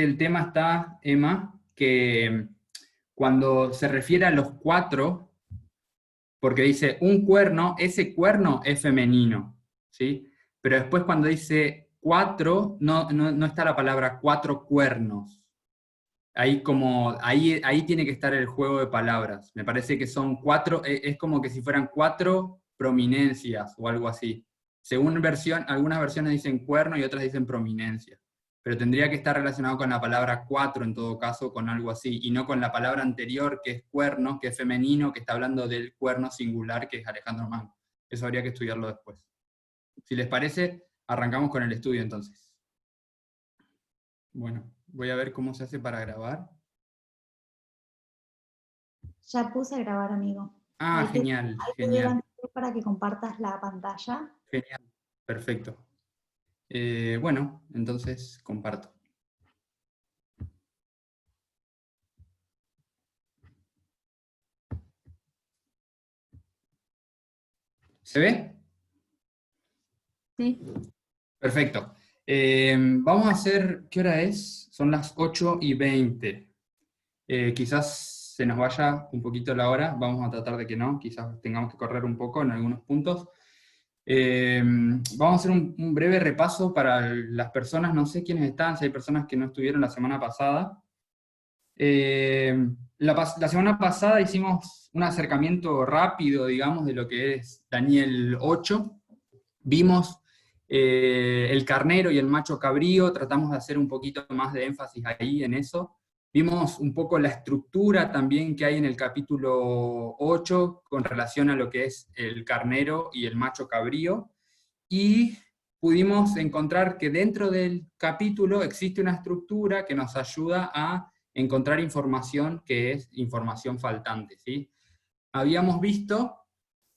el tema está, Emma, que cuando se refiere a los cuatro, porque dice un cuerno, ese cuerno es femenino, ¿sí? Pero después cuando dice cuatro, no está la palabra cuatro cuernos. Ahí tiene que estar el juego de palabras. Me parece que son cuatro, es como que si fueran cuatro prominencias o algo así. Según versión, algunas versiones dicen cuerno y otras dicen prominencia. Pero tendría que estar relacionado con la palabra cuatro en todo caso, con algo así, y no con la palabra anterior que es cuerno, que es femenino, que está hablando del cuerno singular, que es Alejandro Magno. Eso habría que estudiarlo después. Si les parece, arrancamos con el estudio entonces. Bueno, voy a ver cómo se hace para grabar. Ya puse a grabar, amigo. Ah, genial, ahí te doy el genial, anterior para que compartas la pantalla. genial, perfecto. Bueno, entonces comparto. ¿Se ve? Sí. Perfecto. Vamos a hacer, ¿qué hora es? Son las 8:20. Quizás se nos vaya un poquito la hora, vamos a tratar de que no, quizás tengamos que correr un poco en algunos puntos. Vamos a hacer un breve repaso para las personas, no sé quiénes están, si hay personas que no estuvieron la semana pasada. La semana pasada hicimos un acercamiento rápido, digamos, de lo que es Daniel 8. Vimos el carnero y el macho cabrío, tratamos de hacer un poquito más de énfasis ahí en eso. Vimos un poco la estructura también que hay en el capítulo 8 con relación a lo que es el carnero y el macho cabrío. Y pudimos encontrar que dentro del capítulo existe una estructura que nos ayuda a encontrar información que es información faltante, ¿sí? Habíamos visto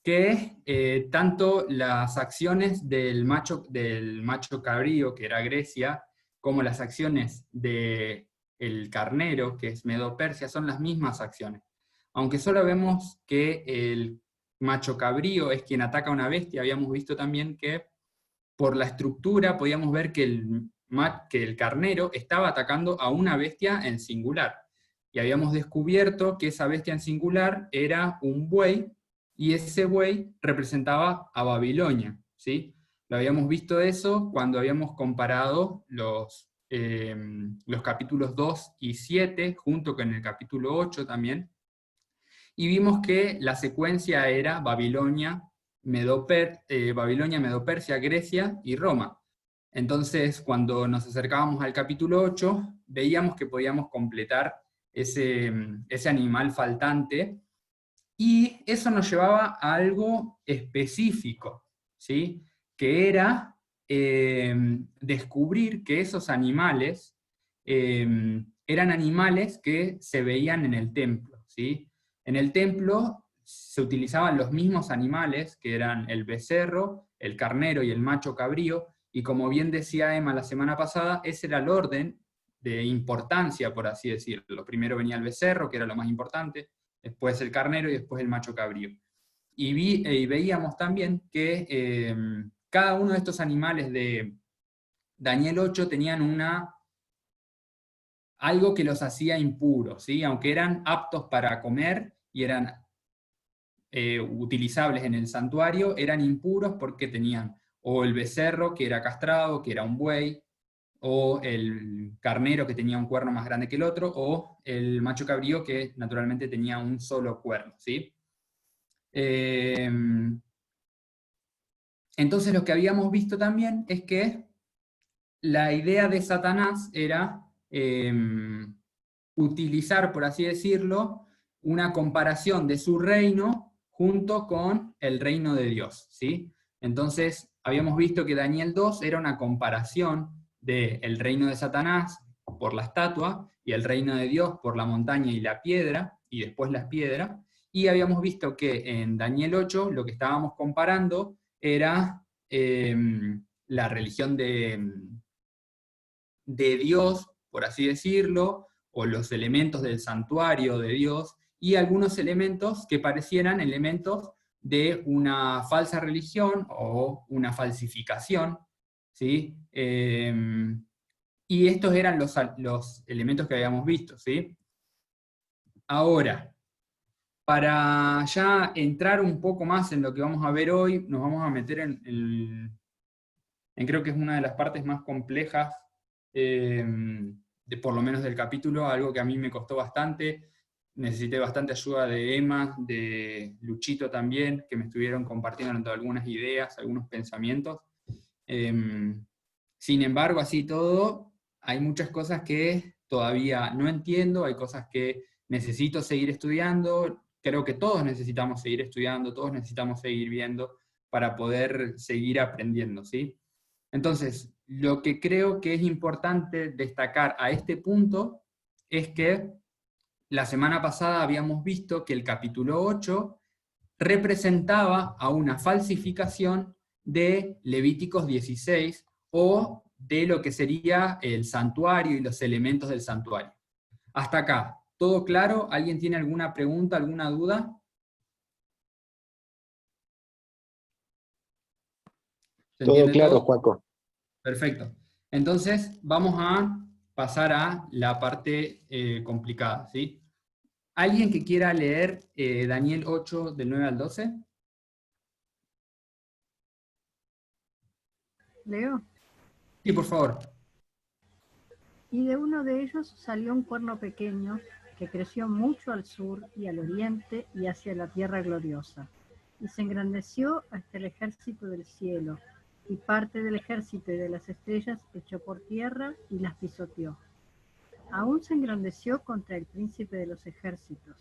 que tanto las acciones del macho cabrío, que era Grecia, como las acciones del carnero, que es Medo-Persia, son las mismas acciones. Aunque solo vemos que el macho cabrío es quien ataca a una bestia, habíamos visto también que por la estructura podíamos ver que el carnero estaba atacando a una bestia en singular. Y habíamos descubierto que esa bestia en singular era un buey, y ese buey representaba a Babilonia, ¿sí? Lo habíamos visto eso cuando habíamos comparado los capítulos 2 y 7, junto con el capítulo 8 también, y vimos que la secuencia era Babilonia, Medo-Persia, Grecia y Roma. Entonces, cuando nos acercábamos al capítulo 8, veíamos que podíamos completar ese animal faltante, y eso nos llevaba a algo específico, ¿sí? Que era descubrir que esos animales eran animales que se veían en el templo, ¿sí? En el templo se utilizaban los mismos animales, que eran el becerro, el carnero y el macho cabrío, y como bien decía Emma la semana pasada, ese era el orden de importancia, por así decirlo. Primero venía el becerro, que era lo más importante, después el carnero y después el macho cabrío. Y veíamos también que cada uno de estos animales de Daniel 8 tenían algo que los hacía impuros, ¿sí? Aunque eran aptos para comer y eran utilizables en el santuario, eran impuros porque tenían o el becerro que era castrado, que era un buey, o el carnero que tenía un cuerno más grande que el otro, o el macho cabrío que naturalmente tenía un solo cuerno, ¿sí? Entonces lo que habíamos visto también es que la idea de Satanás era utilizar, por así decirlo, una comparación de su reino junto con el reino de Dios, ¿sí? Entonces habíamos visto que Daniel 2 era una comparación del reino de Satanás por la estatua y el reino de Dios por la montaña y la piedra, y después las piedras, y habíamos visto que en Daniel 8 lo que estábamos comparando era la religión de Dios, por así decirlo, o los elementos del santuario de Dios, y algunos elementos que parecieran elementos de una falsa religión o una falsificación, ¿sí? Y estos eran los elementos que habíamos visto, ¿sí? Ahora, para ya entrar un poco más en lo que vamos a ver hoy, nos vamos a meter en creo que es una de las partes más complejas, por lo menos del capítulo, algo que a mí me costó bastante. Necesité bastante ayuda de Emma, de Luchito también, que me estuvieron compartiendo algunas ideas, algunos pensamientos. Sin embargo, así todo, hay muchas cosas que todavía no entiendo, hay cosas que necesito seguir estudiando, creo que todos necesitamos seguir estudiando, todos necesitamos seguir viendo para poder seguir aprendiendo, ¿sí? Entonces, lo que creo que es importante destacar a este punto es que la semana pasada habíamos visto que el capítulo 8 representaba a una falsificación de Levíticos 16 o de lo que sería el santuario y los elementos del santuario. Hasta acá, ¿todo claro? ¿Alguien tiene alguna pregunta, alguna duda? ¿Se Todo entiende claro, todo? Joaco. Perfecto. Entonces, vamos a pasar a la parte complicada, ¿sí? ¿Alguien que quiera leer Daniel 8, del 9 al 12? Leo. Sí, por favor. Y de uno de ellos salió un cuerno pequeño que creció mucho al sur y al oriente y hacia la tierra gloriosa. Y se engrandeció hasta el ejército del cielo, y parte del ejército y de las estrellas echó por tierra y las pisoteó. Aún se engrandeció contra el príncipe de los ejércitos,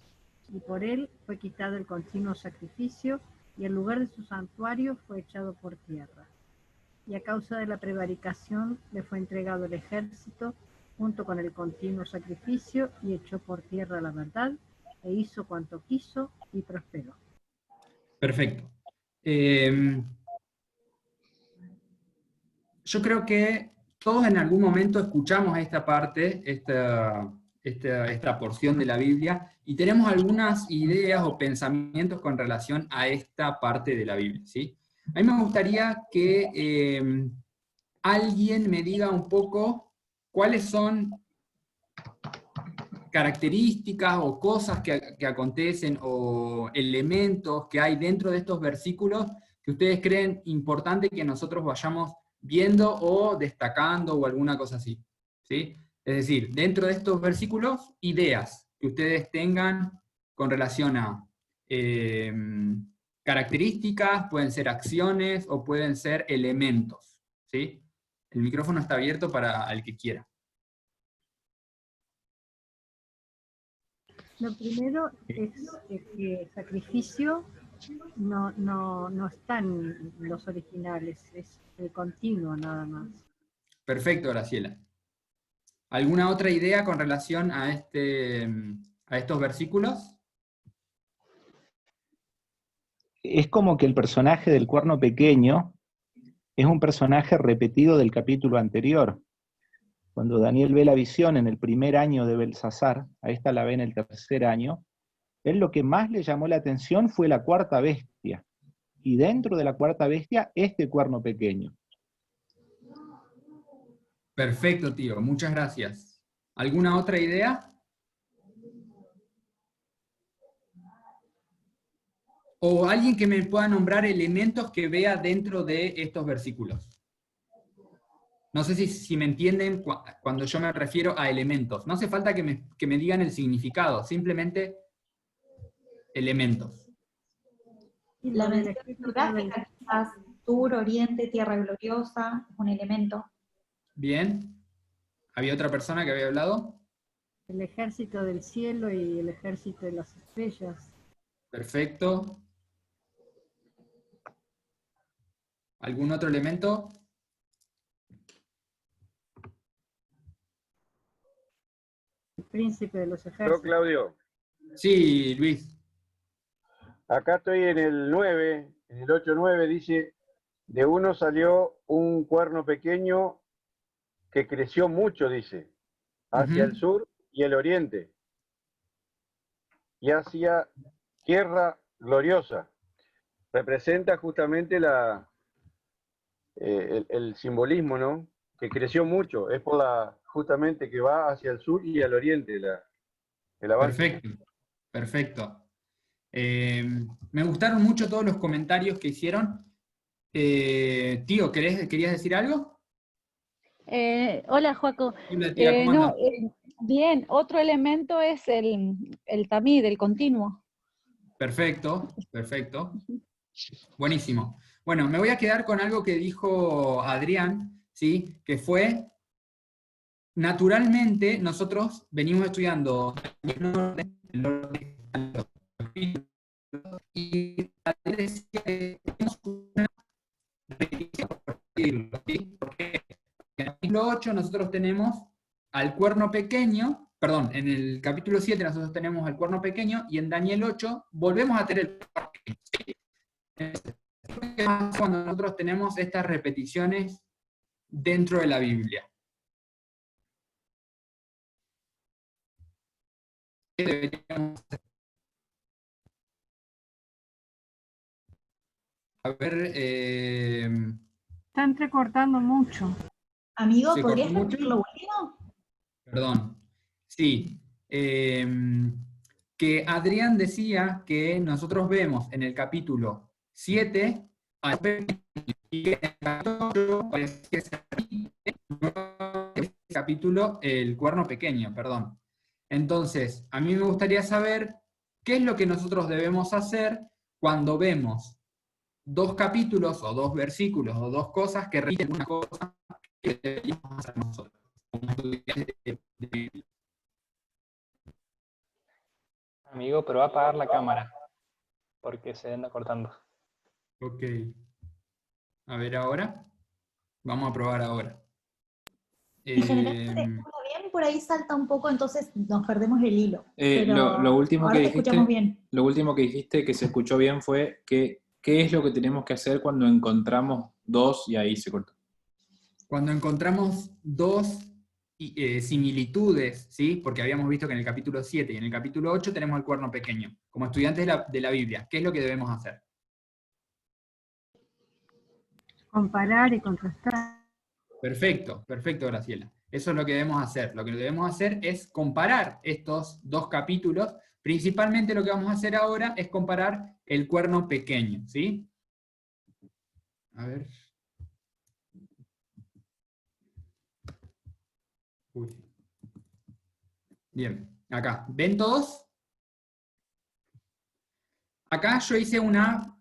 y por él fue quitado el continuo sacrificio, y el lugar de su santuario fue echado por tierra. Y a causa de la prevaricación le fue entregado el ejército, junto con el continuo sacrificio, y echó por tierra la verdad, e hizo cuanto quiso, y prosperó. Perfecto. Yo creo que todos en algún momento escuchamos esta parte, esta porción de la Biblia, y tenemos algunas ideas o pensamientos con relación a esta parte de la Biblia, ¿sí? A mí me gustaría que alguien me diga un poco cuáles son características o cosas que acontecen o elementos que hay dentro de estos versículos que ustedes creen importante que nosotros vayamos viendo o destacando o alguna cosa así, ¿sí? Es decir, dentro de estos versículos, ideas que ustedes tengan con relación a características, pueden ser acciones o pueden ser elementos, ¿sí? El micrófono está abierto para el que quiera. Lo primero es que el sacrificio no está en los originales, es el continuo nada más. Perfecto, Graciela. ¿Alguna otra idea con relación a estos versículos? Es como que el personaje del cuerno pequeño es un personaje repetido del capítulo anterior. Cuando Daniel ve la visión en el primer año de Belsasar, a esta la ve en el tercer año, él lo que más le llamó la atención fue la cuarta bestia. Y dentro de la cuarta bestia, este cuerno pequeño. Perfecto, tío. Muchas gracias. ¿Alguna otra idea? ¿O alguien que me pueda nombrar elementos que vea dentro de estos versículos? No sé si me entienden cuando yo me refiero a elementos. No hace falta que me digan el significado, simplemente elementos. Y La lo del mención ejército geográfica, quizás sur, oriente, tierra gloriosa, es un elemento. Bien. ¿Había otra persona que había hablado? el ejército del cielo y el ejército de las estrellas. Perfecto. ¿Algún otro elemento? El príncipe de los Yo, ejércitos. Claudio, Sí, Luis. acá estoy en el 9, en el 8-9, dice, de uno salió un cuerno pequeño que creció mucho, dice, hacia el sur y el oriente, y hacia tierra gloriosa. Representa justamente el simbolismo, ¿no? que creció mucho, es por justamente que va hacia el sur y al oriente el avance. Perfecto, perfecto. Me gustaron mucho todos los comentarios que hicieron. Tío, ¿querías decir algo? Hola, Joaco. Hola, tía, ¿cómo No, andas? bien, otro elemento es el tamid, el continuo. Perfecto, perfecto. Buenísimo. Bueno, me voy a quedar con algo que dijo Adrián, ¿sí? Que fue, naturalmente, nosotros venimos estudiando el orden y decía que tenemos una repetición, por decirlo, ¿sí? Porque en el capítulo 8 nosotros tenemos al cuerno pequeño, perdón, en el capítulo 7 nosotros tenemos al cuerno pequeño, y en Daniel 8 volvemos a tener el cuerno pequeño, ¿sí? Cuando nosotros tenemos estas repeticiones dentro de la Biblia. ¿Qué deberíamos hacer? A ver, Está entrecortando mucho. Amigo, ¿se ¿podrías cortó mucho? repetir lo último? Perdón. Sí. Que Adrián decía que nosotros vemos en el capítulo 7 y que en el capítulo 8 parece que se repite el capítulo, el cuerno pequeño, perdón. Entonces, a mí me gustaría saber qué es lo que nosotros debemos hacer cuando vemos dos capítulos o dos versículos o dos cosas que repiten una cosa que deberíamos hacer nosotros, como estudiantes de Biblia. Amigo, pero va a apagar la cámara, porque se anda cortando. Ok. A ver ahora. Vamos a probar ahora. En general se escucha bien, por ahí salta un poco, entonces nos perdemos el hilo. Pero Lo último ahora que te escuchamos dijiste, bien. lo último que dijiste que se escuchó bien fue que qué es lo que tenemos que hacer cuando encontramos dos y ahí se cortó. Cuando encontramos dos similitudes, ¿sí? Porque habíamos visto que en el capítulo 7 y en el capítulo 8 tenemos el cuerno pequeño. Como estudiantes de la Biblia, ¿qué es lo que debemos hacer? Comparar y contrastar. Perfecto, perfecto, Graciela. Eso es lo que debemos hacer. Lo que debemos hacer es comparar estos dos capítulos. Principalmente lo que vamos a hacer ahora es comparar el cuerno pequeño, ¿sí? A ver. Uy. Bien, acá. ¿Ven todos? Acá yo hice una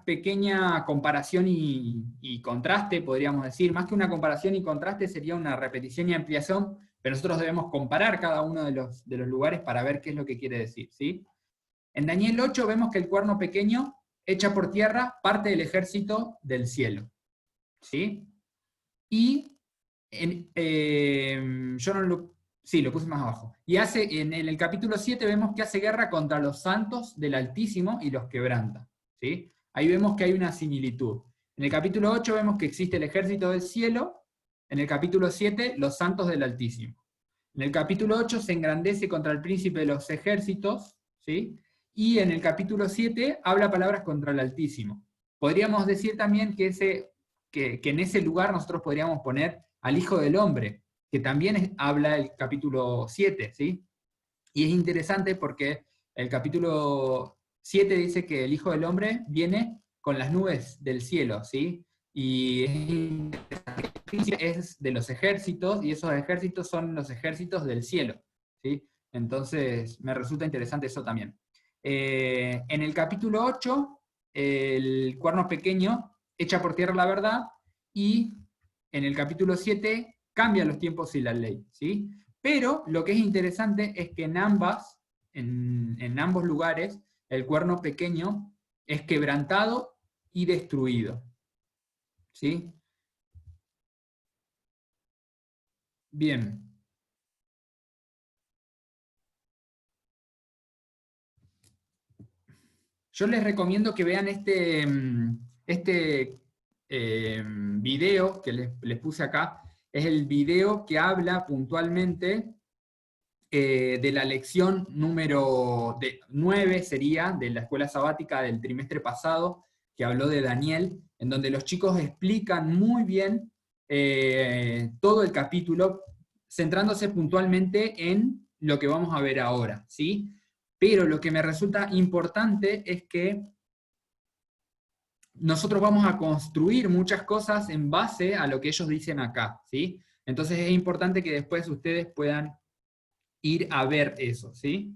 pequeña comparación y contraste, podríamos decir. Más que una comparación y contraste, sería una repetición y ampliación, pero nosotros debemos comparar cada uno de los lugares para ver qué es lo que quiere decir, ¿sí? En Daniel 8 vemos que el cuerno pequeño echa por tierra parte del ejército del cielo, ¿sí? Y yo no lo... Sí, lo puse más abajo. Y en el capítulo 7 vemos que hace guerra contra los santos del Altísimo y los quebranta, ¿sí? Ahí vemos que hay una similitud. En el capítulo 8 vemos que existe el ejército del cielo, en el capítulo 7 los santos del Altísimo. En el capítulo 8 se engrandece contra el príncipe de los ejércitos, ¿sí? Y en el capítulo 7 habla palabras contra el Altísimo. Podríamos decir también que en ese lugar nosotros podríamos poner al Hijo del Hombre, que también habla el capítulo 7, ¿sí? Y es interesante porque el capítulo 7 dice que el Hijo del Hombre viene con las nubes del cielo, ¿sí? Y es de los ejércitos, y esos ejércitos son los ejércitos del cielo, ¿sí? Entonces me resulta interesante eso también. En el capítulo 8, el cuerno pequeño echa por tierra la verdad, y en el capítulo 7 cambian los tiempos y la ley, ¿sí? Pero lo que es interesante es que en ambos lugares, el cuerno pequeño es quebrantado y destruido, ¿sí? Bien. Yo les recomiendo que vean este video que les puse acá. Es el video que habla puntualmente de la lección número 9, sería, de la escuela sabática del trimestre pasado, que habló de Daniel, en donde los chicos explican muy bien todo el capítulo, centrándose puntualmente en lo que vamos a ver ahora, ¿sí? Pero lo que me resulta importante es que nosotros vamos a construir muchas cosas en base a lo que ellos dicen acá, ¿sí? Entonces es importante que después ustedes puedan ir a ver eso, ¿sí?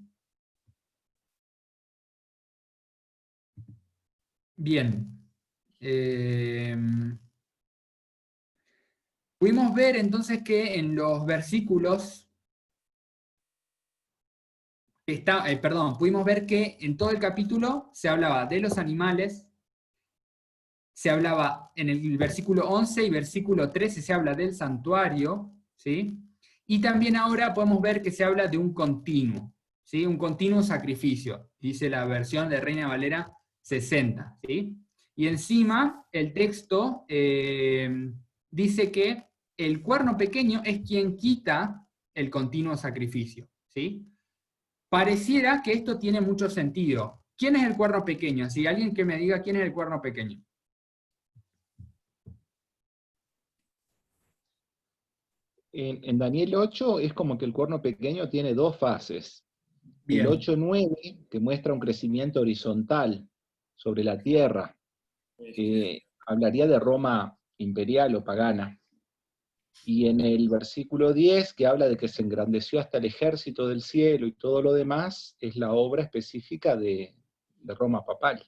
Bien. Pudimos ver entonces que en los versículos, pudimos ver que en todo el capítulo se hablaba de los animales, se hablaba en el versículo 11 y versículo 13 se habla del santuario, ¿sí? Y también ahora podemos ver que se habla de un continuo, ¿sí? Un continuo sacrificio, dice la versión de Reina Valera 60, ¿sí? Y encima el texto dice que el cuerno pequeño es quien quita el continuo sacrificio, ¿sí? Pareciera que esto tiene mucho sentido. ¿Quién es el cuerno pequeño? Si alguien que me diga quién es el cuerno pequeño. En Daniel 8 es como que el cuerno pequeño tiene dos fases. Bien. El 8-9, que muestra un crecimiento horizontal sobre la tierra, hablaría de Roma imperial o pagana. Y en el versículo 10, que habla de que se engrandeció hasta el ejército del cielo y todo lo demás, es la obra específica de Roma papal.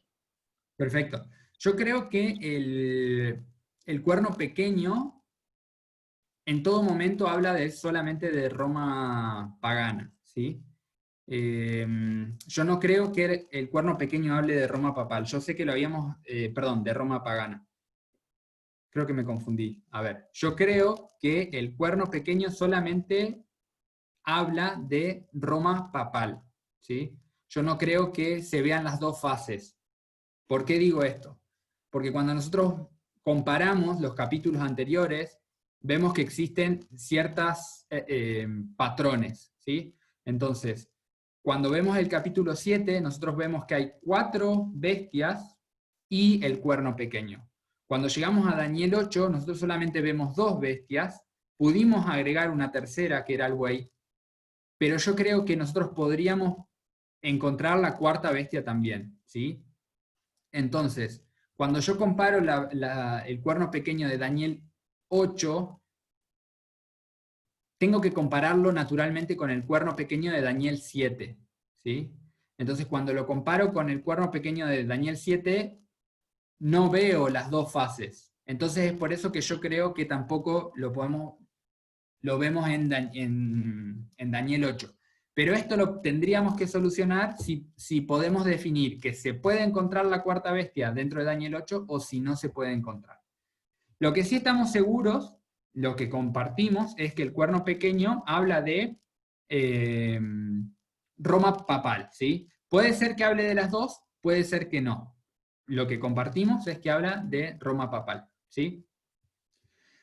Perfecto. Yo creo que el cuerno pequeño en todo momento habla solamente de Roma pagana, ¿sí? Yo no creo que el cuerno pequeño hable de Roma papal. Yo sé que lo habíamos, perdón, de Roma pagana. Creo que me confundí. A ver, yo creo que el cuerno pequeño solamente habla de Roma papal, ¿sí? Yo no creo que se vean las dos fases. ¿Por qué digo esto? Porque cuando nosotros comparamos los capítulos anteriores, vemos que existen ciertos patrones, ¿sí? Entonces, cuando vemos el capítulo 7, nosotros vemos que hay 4 bestias y el cuerno pequeño. Cuando llegamos a Daniel 8, nosotros solamente vemos 2 bestias, pudimos agregar una tercera, que era el buey, pero yo creo que nosotros podríamos encontrar la 4ª bestia también, ¿sí? Entonces, cuando yo comparo el cuerno pequeño de Daniel 8, tengo que compararlo naturalmente con el cuerno pequeño de Daniel 7, ¿sí? Entonces, cuando lo comparo con el cuerno pequeño de Daniel 7, no veo las 2 fases. Entonces, es por eso que yo creo que tampoco lo vemos en Daniel 8. Pero esto lo tendríamos que solucionar si podemos definir que se puede encontrar la 4ª bestia dentro de Daniel 8 o si no se puede encontrar. Lo que sí estamos seguros, lo que compartimos, es que el cuerno pequeño habla de Roma papal, ¿sí? Puede ser que hable de las 2, puede ser que no. Lo que compartimos es que habla de Roma papal, ¿sí?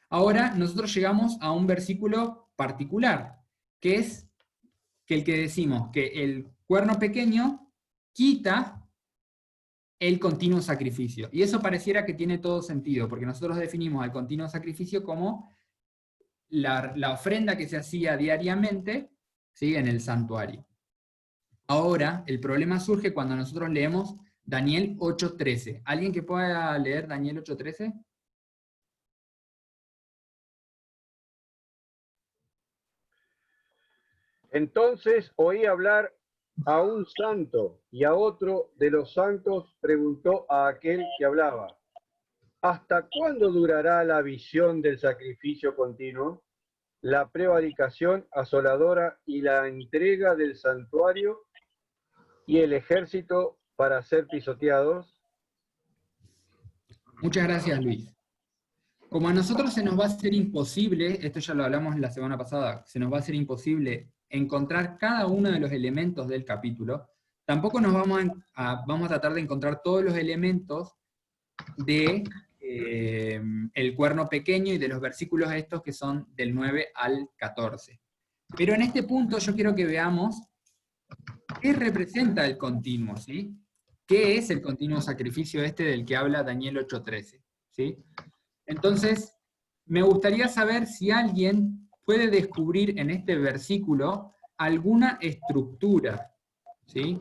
Ahora nosotros llegamos a un versículo particular, que es que el que decimos que el cuerno pequeño quita el continuo sacrificio. Y eso pareciera que tiene todo sentido, porque nosotros definimos el continuo sacrificio como la ofrenda que se hacía diariamente, ¿sí?, en el santuario. Ahora, el problema surge cuando nosotros leemos Daniel 8:13. ¿Alguien que pueda leer Daniel 8:13? Entonces oí hablar a un santo, y a otro de los santos preguntó a aquel que hablaba: ¿hasta cuándo durará la visión del sacrificio continuo, la prevaricación asoladora y la entrega del santuario y el ejército para ser pisoteados? Muchas gracias, Luis. Como a nosotros se nos va a hacer imposible, esto ya lo hablamos la semana pasada, se nos va a hacer imposible encontrar cada uno de los elementos del capítulo, tampoco nos vamos a tratar de encontrar todos los elementos de el cuerno pequeño y de los versículos estos que son del 9 al 14. Pero en este punto yo quiero que veamos qué representa el continuo, ¿sí? ¿Qué es el continuo sacrificio este del que habla Daniel 8:13? ¿Sí? Entonces, me gustaría saber si alguien puede descubrir en este versículo alguna estructura, ¿sí?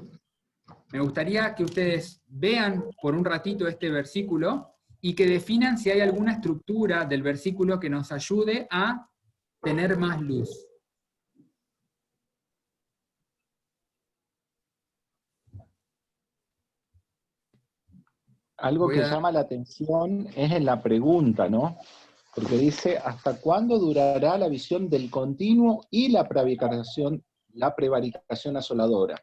Me gustaría que ustedes vean por un ratito este versículo y que definan si hay alguna estructura del versículo que nos ayude a tener más luz. Algo que llama la atención es en la pregunta, ¿no? Porque dice, ¿hasta cuándo durará la visión del continuo y la prevaricación asoladora?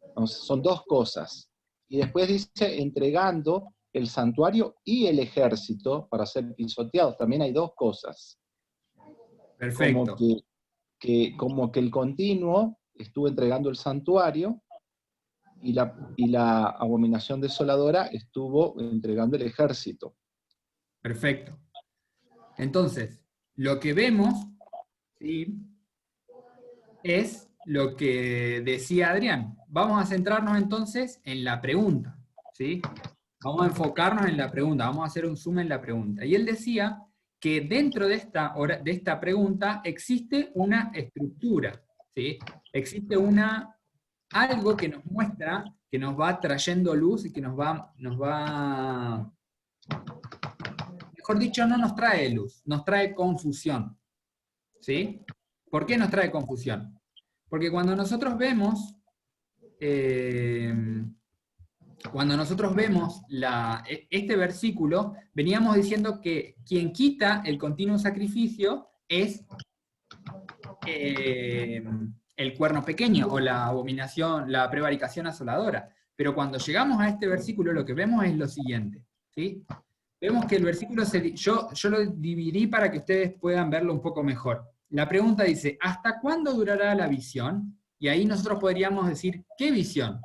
Entonces, son dos cosas. Y después dice, entregando el santuario y el ejército para ser pisoteados. También hay dos cosas. Perfecto. Como que el continuo estuvo entregando el santuario, y la abominación desoladora estuvo entregando el ejército. Perfecto. Entonces, lo que vemos, ¿sí?, es lo que decía Adrián. Vamos a centrarnos entonces en la pregunta, ¿sí? Vamos a enfocarnos en la pregunta, vamos a hacer un zoom en la pregunta. Y él decía que dentro de esta pregunta existe una estructura, ¿sí? Existe algo que nos muestra, que nos va trayendo luz y que nos va, mejor dicho, no nos trae luz, nos trae confusión, ¿sí? ¿Por qué nos trae confusión? Porque cuando nosotros vemos, este versículo, veníamos diciendo que quien quita el continuo sacrificio es el cuerno pequeño, o la abominación, la prevaricación asoladora. Pero cuando llegamos a este versículo, lo que vemos es lo siguiente, ¿sí? Vemos que el versículo, yo lo dividí para que ustedes puedan verlo un poco mejor. La pregunta dice, ¿hasta cuándo durará la visión? Y ahí nosotros podríamos decir, ¿qué visión?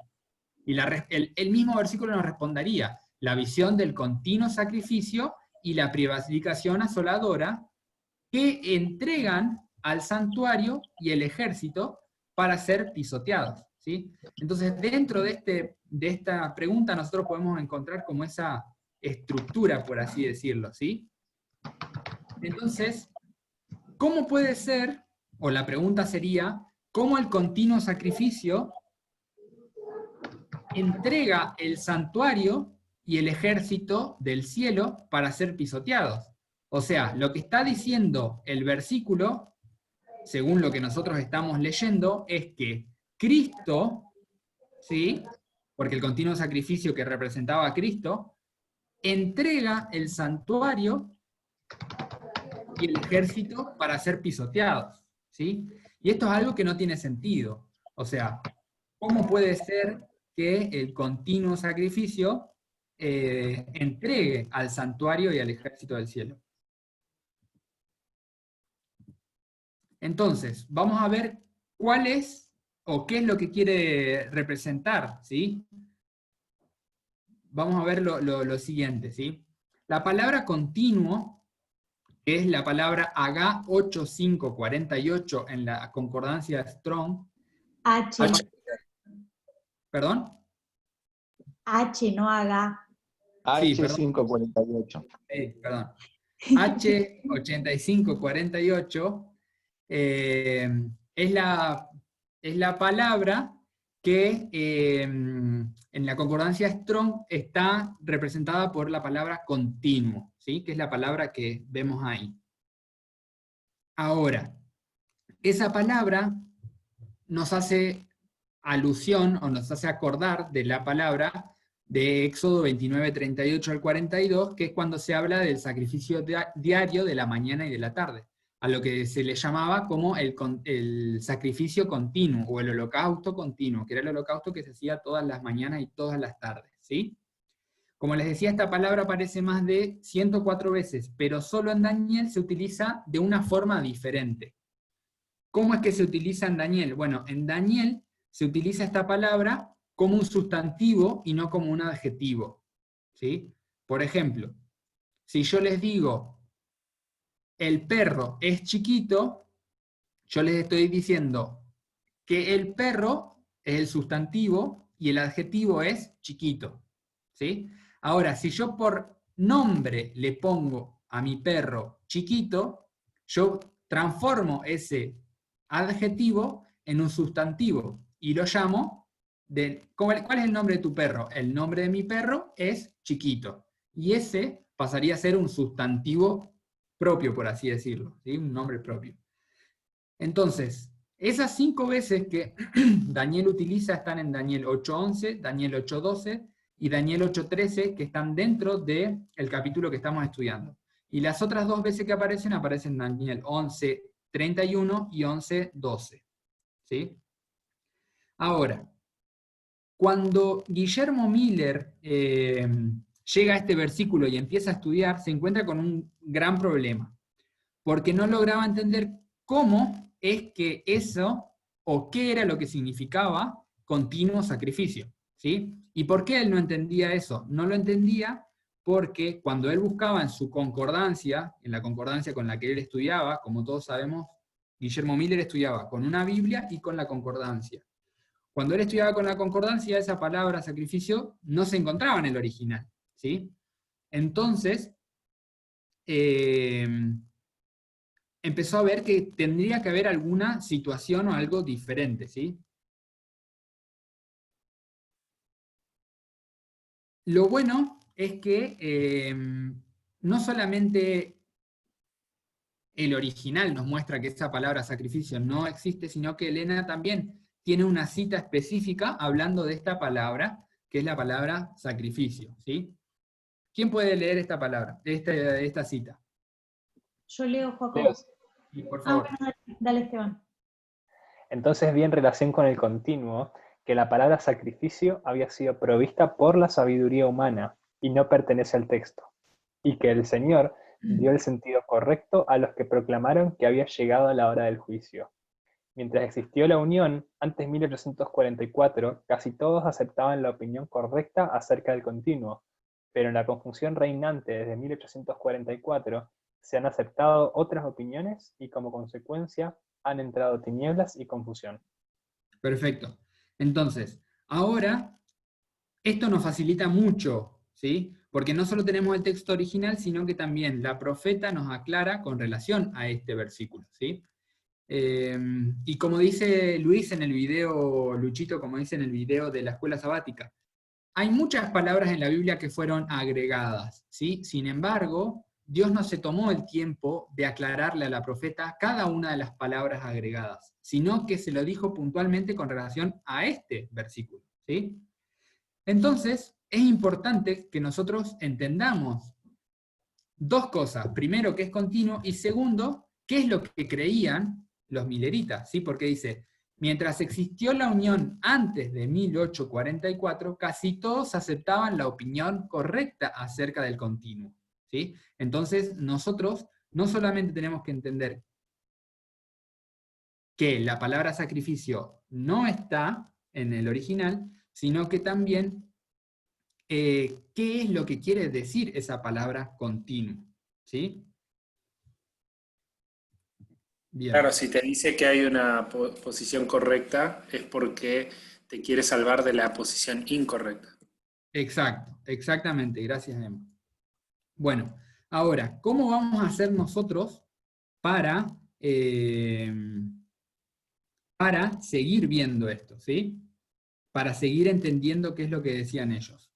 Y el mismo versículo nos respondería, la visión del continuo sacrificio y la prevaricación asoladora que entregan al santuario y el ejército para ser pisoteados, ¿sí? Entonces, dentro de esta pregunta nosotros podemos encontrar como esa estructura, por así decirlo, ¿sí? Entonces, ¿cómo puede ser, o la pregunta sería, cómo el continuo sacrificio entrega el santuario y el ejército del cielo para ser pisoteados? O sea, lo que está diciendo el versículo, según lo que nosotros estamos leyendo, es que Cristo, ¿sí?, porque el continuo sacrificio que representaba a Cristo, entrega el santuario y el ejército para ser pisoteados, ¿sí? Y esto es algo que no tiene sentido. O sea, ¿cómo puede ser que el continuo sacrificio entregue al santuario y al ejército del cielo? Entonces, vamos a ver cuál es, o qué es lo que quiere representar, ¿sí? Vamos a ver lo siguiente, ¿sí? La palabra continuo, que es la palabra Agá 8548 en la concordancia Strong. ¿Perdón? H, no Agá. H548. Perdón. H8548 es la palabra que en la concordancia Strong está representada por la palabra continuo, ¿sí?, que es la palabra que vemos ahí. Ahora, esa palabra nos hace alusión, o nos hace acordar de la palabra de Éxodo 29, 38 al 42, que es cuando se habla del sacrificio diario de la mañana y de la tarde, a lo que se le llamaba como el sacrificio continuo, o el holocausto continuo, que era el holocausto que se hacía todas las mañanas y todas las tardes, ¿sí? Como les decía, esta palabra aparece más de 104 veces, pero solo en Daniel se utiliza de una forma diferente. ¿Cómo es que se utiliza en Daniel? Bueno, en Daniel se utiliza esta palabra como un sustantivo y no como un adjetivo, ¿sí? Por ejemplo, si yo les digo, el perro es chiquito, yo les estoy diciendo que el perro es el sustantivo y el adjetivo es chiquito, ¿sí? Ahora, si yo por nombre le pongo a mi perro chiquito, yo transformo ese adjetivo en un sustantivo y lo llamo, ¿cuál es el nombre de tu perro? El nombre de mi perro es chiquito. Y ese pasaría a ser un sustantivo propio, por así decirlo, ¿sí? Un nombre propio. Entonces, esas 5 veces que Daniel utiliza están en Daniel 8.11, Daniel 8.12 y Daniel 8.13, que están dentro del capítulo que estamos estudiando. Y las otras 2 veces que aparecen en Daniel 11.31 y 11.12. ¿Sí? Ahora, cuando Guillermo Miller llega a este versículo y empieza a estudiar, se encuentra con un gran problema, porque no lograba entender cómo es que eso, o qué era lo que significaba continuo sacrificio, ¿sí? ¿Y por qué él no entendía eso? No lo entendía porque cuando él buscaba en su concordancia, en la concordancia con la que él estudiaba, como todos sabemos, Guillermo Miller estudiaba con una Biblia y con la concordancia. Cuando él estudiaba con la concordancia, esa palabra sacrificio no se encontraba en el original, ¿sí? Entonces, empezó a ver que tendría que haber alguna situación o algo diferente, ¿sí? Lo bueno es que no solamente el original nos muestra que esa palabra sacrificio no existe, sino que Elena también tiene una cita específica hablando de esta palabra, que es la palabra sacrificio, ¿sí? ¿Quién puede leer esta palabra, esta cita? Yo leo, Joaco. Sí, por favor. Bueno, dale, Esteban. Entonces vi en relación con el continuo que la palabra sacrificio había sido provista por la sabiduría humana y no pertenece al texto, y que el Señor dio el sentido correcto a los que proclamaron que había llegado la hora del juicio. Mientras existió la Unión, antes de 1844, casi todos aceptaban la opinión correcta acerca del continuo, pero en la confusión reinante desde 1844 se han aceptado otras opiniones y como consecuencia han entrado tinieblas y confusión. Perfecto. Entonces, ahora, esto nos facilita mucho, ¿sí? Porque no solo tenemos el texto original, sino que también la profeta nos aclara con relación a este versículo, ¿sí? Y como dice Luis en el video, Luchito, como dice en el video de la escuela sabática, hay muchas palabras en la Biblia que fueron agregadas, ¿sí? Sin embargo, Dios no se tomó el tiempo de aclararle a la profeta cada una de las palabras agregadas, sino que se lo dijo puntualmente con relación a este versículo, ¿sí? Entonces, es importante que nosotros entendamos 2 cosas. Primero, que es continuo, y segundo, qué es lo que creían los mileritas, ¿sí? Porque dice, mientras existió la unión antes de 1844, casi todos aceptaban la opinión correcta acerca del continuo, ¿sí? Entonces, nosotros no solamente tenemos que entender que la palabra sacrificio no está en el original, sino que también qué es lo que quiere decir esa palabra continuo, ¿sí? Bien. Claro, si te dice que hay una posición correcta, es porque te quiere salvar de la posición incorrecta. Exacto, exactamente, gracias Emma. Bueno, ahora, ¿cómo vamos a hacer nosotros para seguir viendo esto, ¿sí? Para seguir entendiendo qué es lo que decían ellos.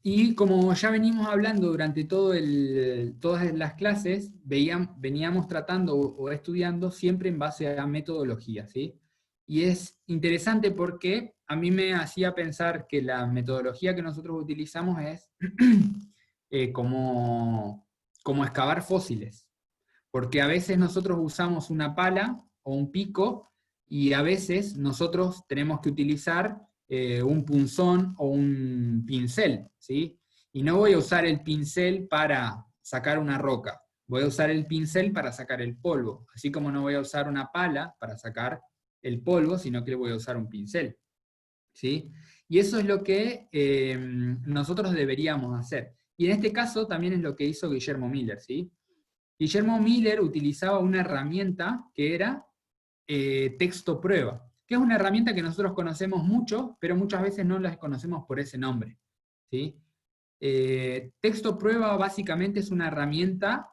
Y como ya venimos hablando durante todas las clases, veníamos tratando o estudiando siempre en base a metodología, ¿sí? Y es interesante porque a mí me hacía pensar que la metodología que nosotros utilizamos es como excavar fósiles. Porque a veces nosotros usamos una pala o un pico, y a veces nosotros tenemos que utilizar un punzón o un pincel, ¿sí? Y no voy a usar el pincel para sacar una roca, voy a usar el pincel para sacar el polvo, así como no voy a usar una pala para sacar el polvo, sino que voy a usar un pincel, ¿sí? Y eso es lo que nosotros deberíamos hacer. Y en este caso también es lo que hizo Guillermo Miller, ¿sí? Guillermo Miller utilizaba una herramienta que era texto prueba, que es una herramienta que nosotros conocemos mucho, pero muchas veces no la conocemos por ese nombre, ¿sí? Texto prueba básicamente es una herramienta,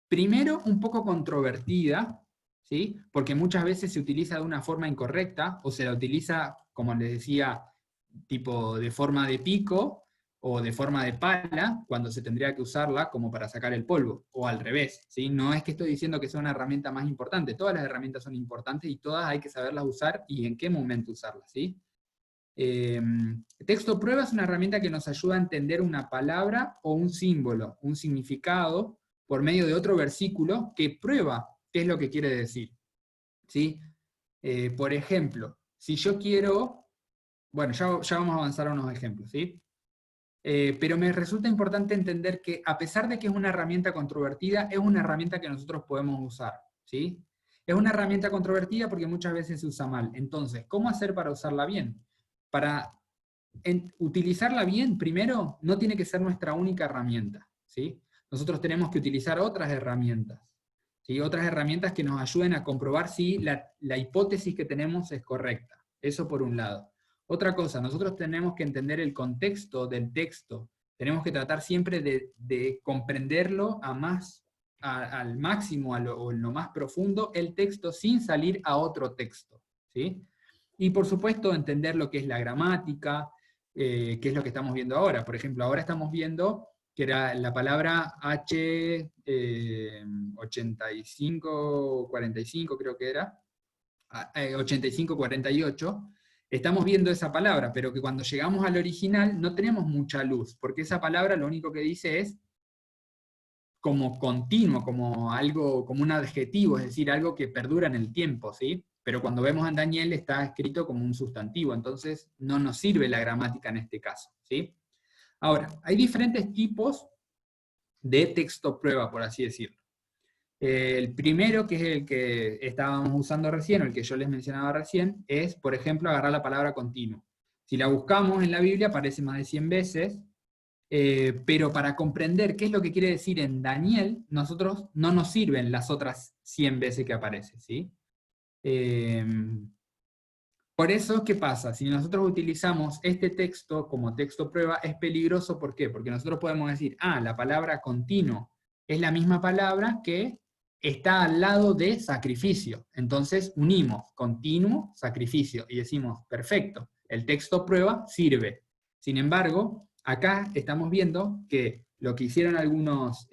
primero, un poco controvertida, ¿sí? Porque muchas veces se utiliza de una forma incorrecta, o se la utiliza, como les decía, tipo de forma de pico, o de forma de pala, cuando se tendría que usarla como para sacar el polvo, o al revés, ¿sí? No es que estoy diciendo que sea una herramienta más importante, todas las herramientas son importantes y todas hay que saberlas usar y en qué momento usarlas, ¿sí? Texto prueba es una herramienta que nos ayuda a entender una palabra o un símbolo, un significado, por medio de otro versículo que prueba qué es lo que quiere decir, ¿sí? Por ejemplo, si yo quiero, bueno, ya vamos a avanzar a unos ejemplos, ¿sí? Pero me resulta importante entender que, a pesar de que es una herramienta controvertida, es una herramienta que nosotros podemos usar, ¿sí? Es una herramienta controvertida porque muchas veces se usa mal. Entonces, ¿cómo hacer para usarla bien? Para utilizarla bien, primero, no tiene que ser nuestra única herramienta, ¿sí? Nosotros tenemos que utilizar otras herramientas, ¿sí? Otras herramientas que nos ayuden a comprobar si la hipótesis que tenemos es correcta. Eso por un lado. Otra cosa, nosotros tenemos que entender el contexto del texto. Tenemos que tratar siempre de comprenderlo al máximo, o en lo más profundo, el texto, sin salir a otro texto, ¿sí? Y por supuesto enender lo que es la gramática, que es lo que estamos viendo ahora. Por ejemplo, ahora estamos viendo que era la palabra H8545, creo que era, 8548, estamos viendo esa palabra, pero que cuando llegamos al original no tenemos mucha luz, porque esa palabra lo único que dice es como continuo, como algo, como un adjetivo, es decir, algo que perdura en el tiempo, ¿sí? Pero cuando vemos en Daniel está escrito como un sustantivo, entonces no nos sirve la gramática en este caso, ¿sí? Ahora, hay diferentes tipos de texto prueba, por así decirlo. El primero, que es el que estábamos usando recién, o el que yo les mencionaba recién, es, por ejemplo, agarrar la palabra continuo. Si la buscamos en la Biblia aparece más de 100 veces, pero para comprender qué es lo que quiere decir en Daniel, nosotros no nos sirven las otras 100 veces que aparece, ¿sí? Por eso, ¿qué pasa? Si nosotros utilizamos este texto como texto prueba, es peligroso. ¿Por qué? Porque nosotros podemos decir, la palabra continuo es la misma palabra que está al lado de sacrificio. Entonces unimos continuo, sacrificio, y decimos, perfecto, el texto prueba sirve. Sin embargo, acá estamos viendo que lo que hicieron algunos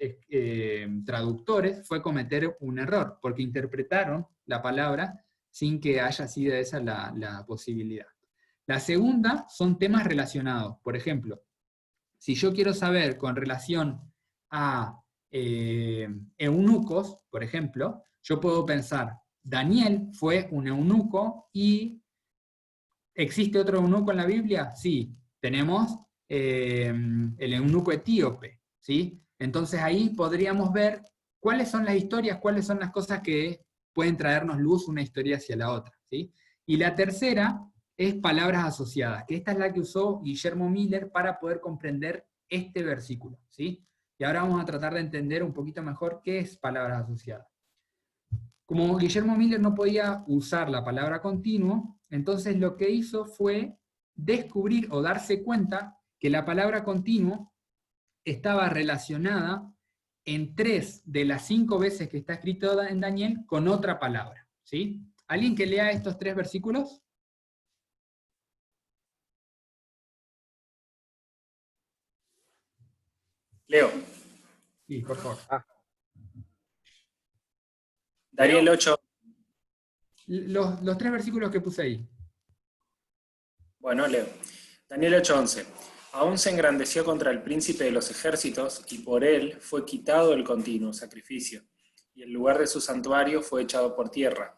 traductores fue cometer un error, porque interpretaron la palabra sin que haya sido esa la posibilidad. La segunda son temas relacionados. Por ejemplo, si yo quiero saber con relación a eunucos, por ejemplo, yo puedo pensar, Daniel fue un eunuco y ¿existe otro eunuco en la Biblia? Sí, tenemos el eunuco etíope, ¿sí? Entonces ahí podríamos ver cuáles son las historias, cuáles son las cosas que pueden traernos luz una historia hacia la otra, ¿sí? Y la tercera es palabras asociadas, que esta es la que usó Guillermo Miller para poder comprender este versículo, ¿sí? Y ahora vamos a tratar de entender un poquito mejor qué es palabras asociadas. Como Guillermo Miller no podía usar la palabra continuo, entonces lo que hizo fue descubrir o darse cuenta que la palabra continuo estaba relacionada en 3 de las 5 veces que está escrito en Daniel con otra palabra, ¿sí? ¿Alguien que lea estos 3 versículos? Leo. Sí, por favor. Daniel 8. Los 3 versículos que puse ahí. Bueno, leo. Daniel 8:11. Aún se engrandeció contra el príncipe de los ejércitos, y por él fue quitado el continuo sacrificio, y el lugar de su santuario fue echado por tierra.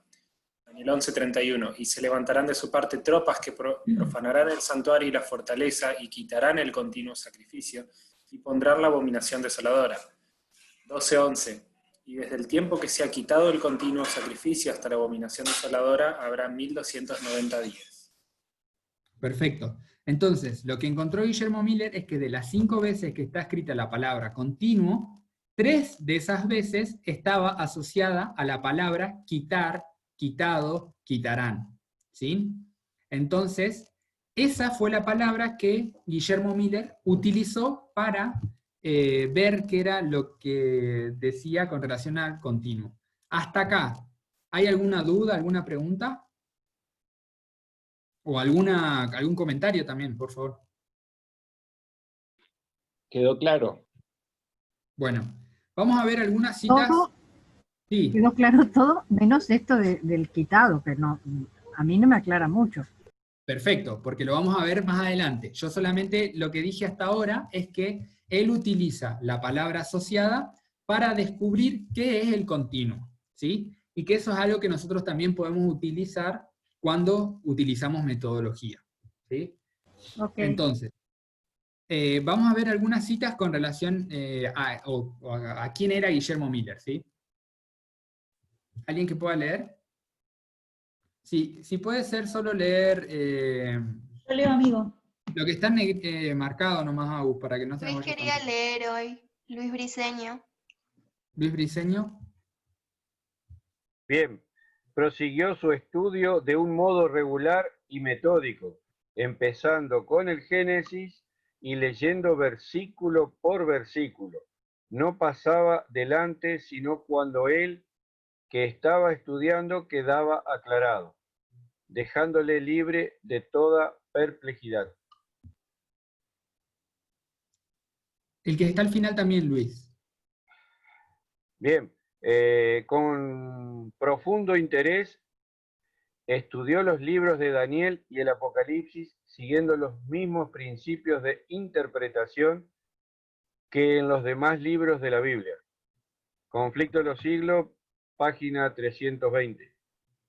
Daniel 11:31. Y se levantarán de su parte tropas que profanarán el santuario y la fortaleza, y quitarán el continuo sacrificio, y pondrán la abominación desoladora. 12:11. Y desde el tiempo que se ha quitado el continuo sacrificio hasta la abominación desoladora, habrá 1290 días. Perfecto. Entonces, lo que encontró Guillermo Miller es que de las 5 veces que está escrita la palabra continuo, 3 de esas veces estaba asociada a la palabra quitar, quitado, quitarán, ¿sí? Entonces, esa fue la palabra que Guillermo Miller utilizó para ver qué era lo que decía con relación al continuo. Hasta acá, ¿hay alguna duda, alguna pregunta? O algún comentario también, por favor. ¿Quedó claro? Bueno, vamos a ver algunas citas. Todo, sí. Quedó claro todo, menos esto del quitado, que no, a mí no me aclara mucho. Perfecto, porque lo vamos a ver más adelante. Yo solamente lo que dije hasta ahora es que él utiliza la palabra asociada para descubrir qué es el continuo, ¿sí? Y que eso es algo que nosotros también podemos utilizar cuando utilizamos metodología, ¿sí? Okay. Entonces, vamos a ver algunas citas con relación a quién era Guillermo Miller, ¿sí? ¿Alguien que pueda leer? Sí, si puede ser solo leer... Yo leo, amigo. Lo que está marcado nomás, Agus, para que no se nos Luis vaya quería tanto. leer hoy. Luis Briceño. Luis Briceño. Bien, prosiguió su estudio de un modo regular y metódico, empezando con el Génesis y leyendo versículo por versículo. No pasaba delante sino cuando él, que estaba estudiando, quedaba aclarado, dejándole libre de toda perplejidad. El que está al final también, Luis. Bien, con profundo interés estudió los libros de Daniel y el Apocalipsis siguiendo los mismos principios de interpretación que en los demás libros de la Biblia. Conflicto de los siglos, página 320.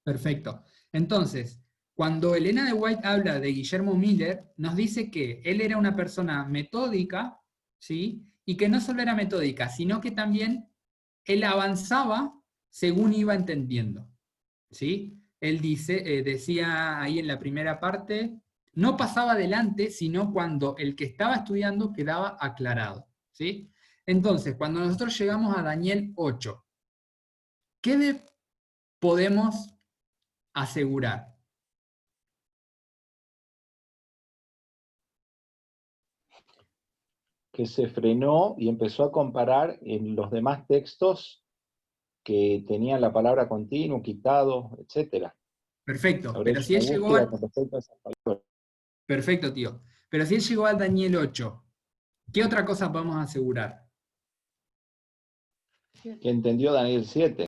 Perfecto. Entonces, cuando Elena de White habla de Guillermo Miller, nos dice que él era una persona metódica, ¿sí? Y que no solo era metódica, sino que también él avanzaba según iba entendiendo, ¿sí? Él decía ahí en la primera parte, no pasaba adelante, sino cuando el que estaba estudiando quedaba aclarado, ¿sí? Entonces, cuando nosotros llegamos a Daniel 8, ¿qué podemos asegurar? Que se frenó y empezó a comparar en los demás textos que tenían la palabra continuo, quitado, etc. Perfecto, pero si él llegó al... Perfecto, tío. Pero si él llegó al Daniel 8, ¿qué otra cosa podemos asegurar? Que entendió Daniel 7.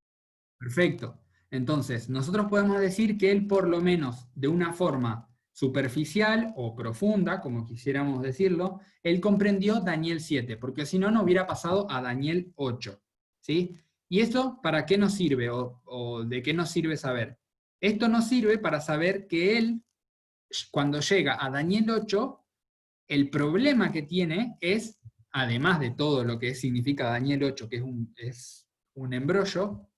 Perfecto. Entonces, nosotros podemos decir que él, por lo menos de una forma superficial o profunda, como quisiéramos decirlo, él comprendió Daniel 7, porque si no, no hubiera pasado a Daniel 8. ¿Sí? ¿Y esto para qué nos sirve o de qué nos sirve saber? Esto nos sirve para saber que él, cuando llega a Daniel 8, el problema que tiene es, además de todo lo que significa Daniel 8, que es un embrollo,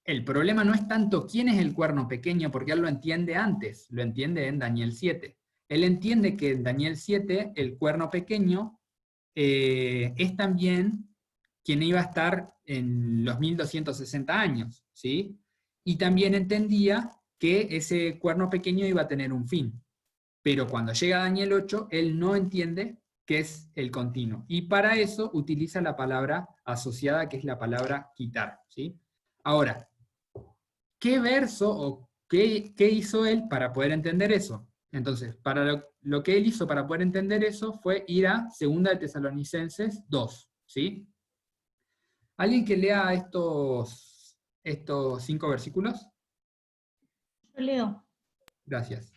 el problema no es tanto quién es el cuerno pequeño, porque él lo entiende antes, lo entiende en Daniel 7. Él entiende que en Daniel 7 el cuerno pequeño es también quien iba a estar en los 1260 años, ¿sí? Y también entendía que ese cuerno pequeño iba a tener un fin. Pero cuando llega a Daniel 8, él no entiende qué es el continuo. Y para eso utiliza la palabra asociada, que es la palabra quitar, ¿sí? Ahora, ¿qué verso o qué hizo él para poder entender eso? Entonces, para lo que él hizo para poder entender eso fue ir a 2 de Tesalonicenses 2, ¿sí? ¿Alguien que lea estos 5 versículos? Yo leo. Gracias.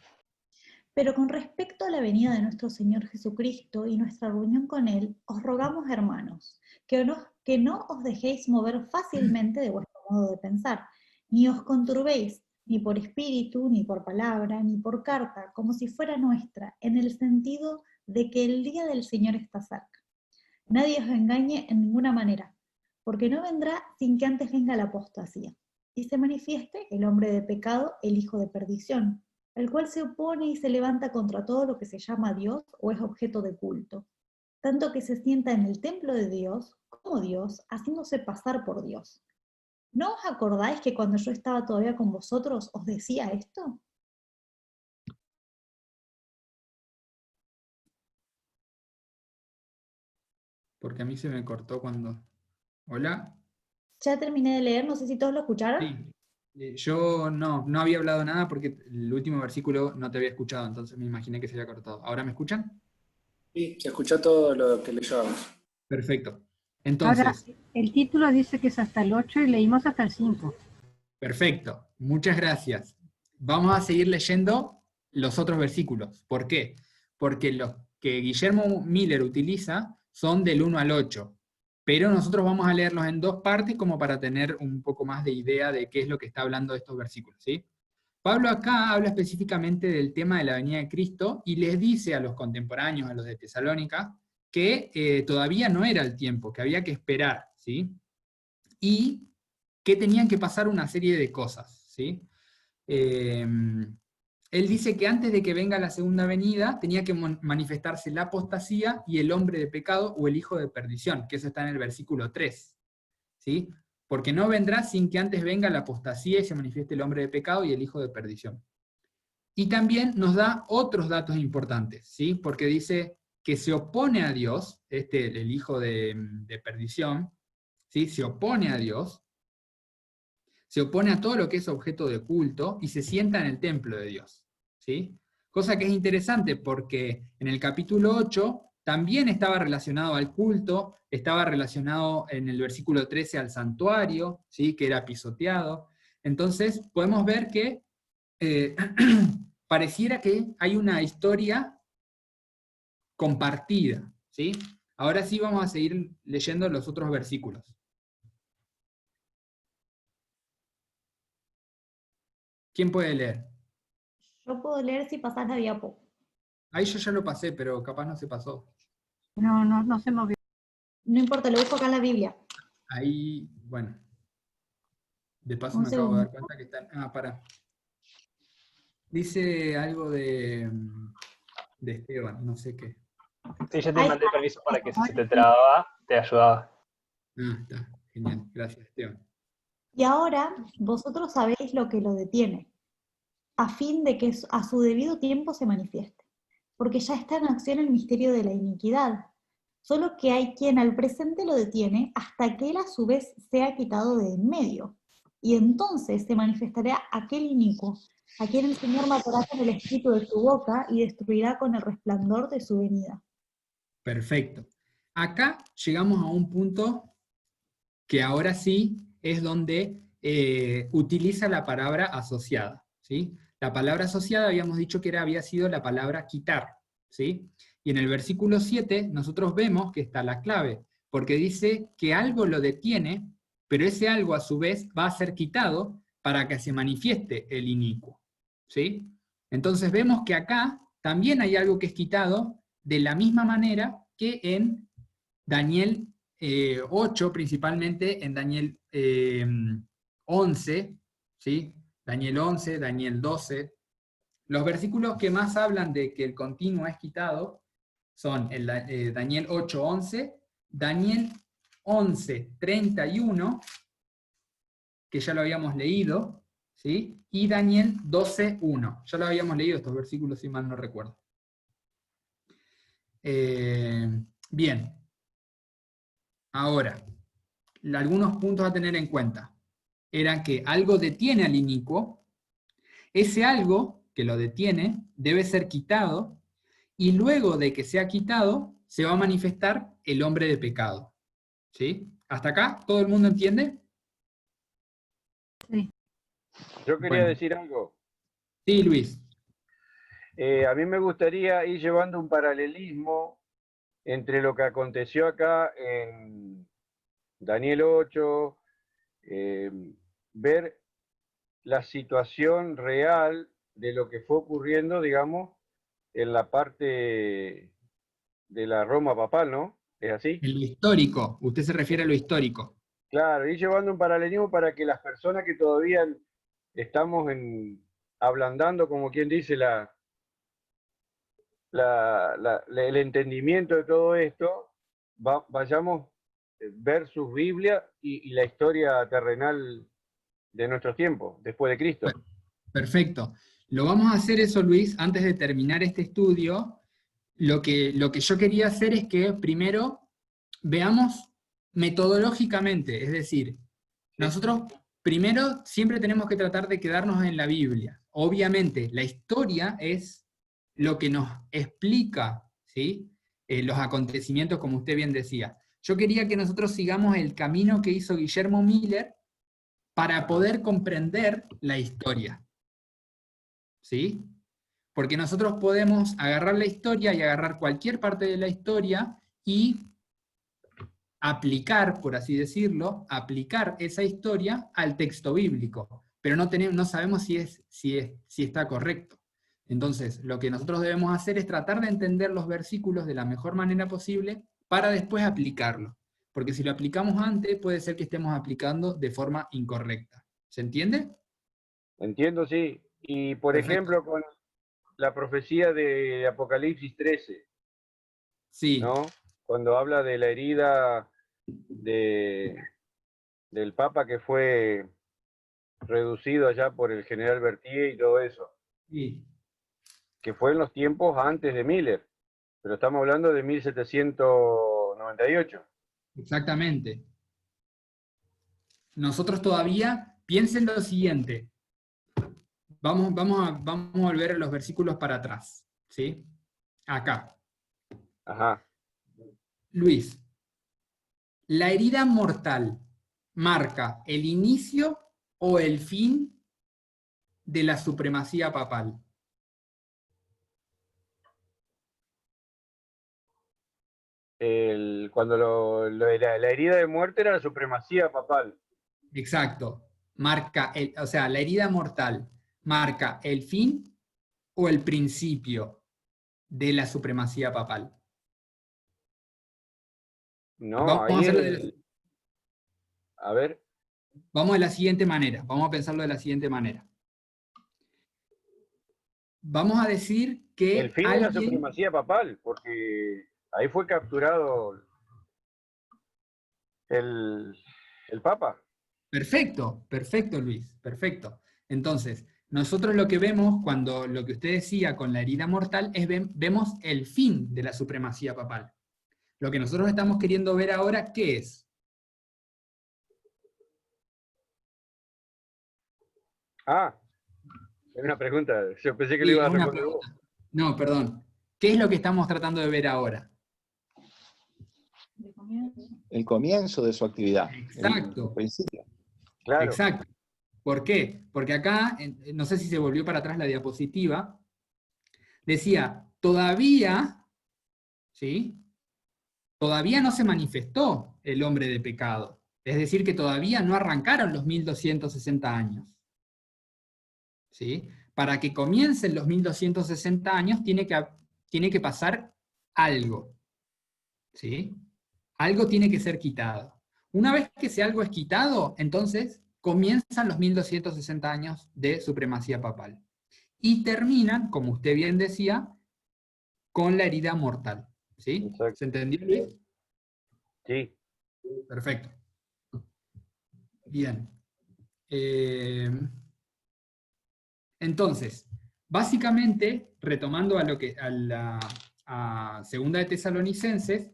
Pero con respecto a la venida de nuestro Señor Jesucristo y nuestra reunión con Él, os rogamos, hermanos, que no os dejéis mover fácilmente de vuestro modo de pensar, ni os conturbéis, ni por espíritu, ni por palabra, ni por carta, como si fuera nuestra, en el sentido de que el día del Señor está cerca. Nadie os engañe en ninguna manera, porque no vendrá sin que antes venga la apostasía, y se manifieste el hombre de pecado, el hijo de perdición, el cual se opone y se levanta contra todo lo que se llama Dios o es objeto de culto, tanto que se sienta en el templo de Dios como Dios, haciéndose pasar por Dios. ¿No os acordáis que cuando yo estaba todavía con vosotros os decía esto? porque a mí se me cortó cuando... ¿Hola? Ya terminé de leer, no sé si todos lo escucharon. Sí. Yo no había hablado nada porque el último versículo no te había escuchado, entonces me imaginé que se había cortado. ¿Ahora me escuchan? Sí, se escuchó todo lo que leyó. Perfecto. Ahora, Entonces, el título dice que es hasta el 8 y leímos hasta el 5. perfecto. Muchas gracias. Vamos a seguir leyendo los otros versículos. ¿Por qué? Porque los que Guillermo Miller utiliza son del 1 al 8. Pero nosotros vamos a leerlos en dos partes como para tener un poco más de idea de qué es lo que está hablando estos versículos, ¿sí? Pablo acá habla específicamente del tema de la venida de Cristo y les dice a los contemporáneos, a los de Tesalónica, que todavía no era el tiempo, que había que esperar, ¿sí? Y que tenían que pasar una serie de cosas, ¿sí? Él dice que antes de que venga la segunda venida tenía que manifestarse la apostasía y el hombre de pecado o el hijo de perdición, que eso está en el versículo 3, ¿sí? Porque no vendrá sin que antes venga la apostasía y se manifieste el hombre de pecado y el hijo de perdición. Y también nos da otros datos importantes, ¿sí? Porque dice que se opone a Dios, el hijo de perdición, ¿sí? Se opone a Dios, se opone a todo lo que es objeto de culto y se sienta en el templo de Dios, ¿sí? Cosa que es interesante porque en el capítulo 8 también estaba relacionado al culto, estaba relacionado en el versículo 13 al santuario, ¿sí? Que era pisoteado. Entonces podemos ver que pareciera que hay una historia compartida, ¿sí? Ahora sí vamos a seguir leyendo los otros versículos. ¿Quién puede leer? Yo puedo leer si pasás la diapo. Ahí yo ya lo pasé, pero capaz no se pasó. No se movió. No importa, lo busco acá en la Biblia. Ahí, bueno. De paso Un me acabo de dar segundo. cuenta que están... para. Dice algo de Esteban, no sé qué. Sí, yo te Ahí mandé está. permiso para que si se te trababa, te ayudaba. Está, genial, gracias Esteban. Y ahora vosotros sabéis lo que lo detiene, a fin de que a su debido tiempo se manifieste, porque ya está en acción el misterio de la iniquidad, solo que hay quien al presente lo detiene hasta que él a su vez sea quitado de en medio, y entonces se manifestará aquel inicuo, a quien el Señor matará con el espíritu de su boca y destruirá con el resplandor de su venida. Perfecto. Acá llegamos a un punto que ahora sí es donde utiliza la palabra asociada, ¿sí? La palabra asociada habíamos dicho que había sido la palabra quitar, ¿sí? Y en el versículo 7 nosotros vemos que está la clave, porque dice que algo lo detiene, pero ese algo a su vez va a ser quitado para que se manifieste el inicuo, ¿sí? Entonces vemos que acá también hay algo que es quitado de la misma manera que en Daniel 8, principalmente en Daniel 11, ¿sí? Daniel 11, Daniel 12. Los versículos que más hablan de que el continuo es quitado son Daniel 8, 11, Daniel 11, 31, que ya lo habíamos leído, ¿sí? Y Daniel 12, 1. Ya lo habíamos leído estos versículos, si mal no recuerdo. Bien. Ahora, algunos puntos a tener en cuenta eran que algo detiene al inicuo, ese algo que lo detiene debe ser quitado, y luego de que sea quitado, se va a manifestar el hombre de pecado. ¿Sí? ¿Hasta acá? ¿Todo el mundo entiende? Sí. Yo quería decir algo. Sí, Luis. A mí me gustaría ir llevando un paralelismo entre lo que aconteció acá en Daniel 8, ver la situación real de lo que fue ocurriendo, digamos, en la parte de la Roma papal, ¿no? ¿Es así? En lo histórico, usted se refiere a lo histórico. Claro, ir llevando un paralelismo para que las personas que todavía estamos ablandando, como quien dice, el entendimiento de todo esto, vayamos a ver sus Biblias y la historia terrenal de nuestros tiempos, después de Cristo. Perfecto. Lo vamos a hacer eso, Luis, antes de terminar este estudio. Lo que yo quería hacer es que primero veamos metodológicamente, es decir, nosotros primero siempre tenemos que tratar de quedarnos en la Biblia. Obviamente, la historia es lo que nos explica, ¿sí? Los acontecimientos, como usted bien decía. Yo quería que nosotros sigamos el camino que hizo Guillermo Miller para poder comprender la historia, ¿sí? Porque nosotros podemos agarrar la historia y agarrar cualquier parte de la historia y aplicar, por así decirlo, aplicar esa historia al texto bíblico, pero no sabemos si está correcto. Entonces, lo que nosotros debemos hacer es tratar de entender los versículos de la mejor manera posible para después aplicarlo. Porque si lo aplicamos antes, puede ser que estemos aplicando de forma incorrecta. ¿Se entiende? Entiendo, sí. Y por Perfecto. ejemplo, con la profecía de Apocalipsis 13, Sí. ¿no? Cuando habla de la herida del Papa que fue reducido allá por el general Berthier y todo eso. Sí. Que fue en los tiempos antes de Miller, pero estamos hablando de 1798. Exactamente. Nosotros todavía, piensen lo siguiente, vamos a volver a los versículos para atrás, ¿sí? Acá. Ajá. Luis, ¿la herida mortal marca el inicio o el fin de la supremacía papal? Cuando la herida de muerte era la supremacía papal. Exacto. O sea, la herida mortal marca el fin o el principio de la supremacía papal. No, Vamos a ahí hacerlo a ver. Vamos de la siguiente manera, vamos a pensarlo de la siguiente manera. Vamos a decir que El fin de la supremacía papal, porque ahí fue capturado el Papa. Perfecto, perfecto Luis, perfecto. Entonces, nosotros lo que vemos cuando lo que usted decía con la herida mortal es vemos el fin de la supremacía papal. Lo que nosotros estamos queriendo ver ahora, ¿qué es? Ah, es una pregunta. Yo pensé que Sí, le ibas es a una responder vos. pregunta. No, perdón. ¿Qué es lo que estamos tratando de ver ahora? El comienzo de su actividad. Exacto. El principio. Claro. Exacto. ¿Por qué? Porque acá, no sé si se volvió para atrás la diapositiva, decía, todavía, ¿sí? Todavía no se manifestó el hombre de pecado. Es decir, que todavía no arrancaron los 1260 años. ¿Sí? Para que comiencen los 1260 años tiene que pasar algo. ¿Sí? Algo tiene que ser quitado. Una vez que ese algo es quitado, entonces comienzan los 1260 años de supremacía papal. Y terminan, como usted bien decía, con la herida mortal. ¿Sí? Exacto. ¿Se entendió, Luis? Sí. Perfecto. Bien. Entonces, básicamente, retomando a Segunda de Tesalonicenses,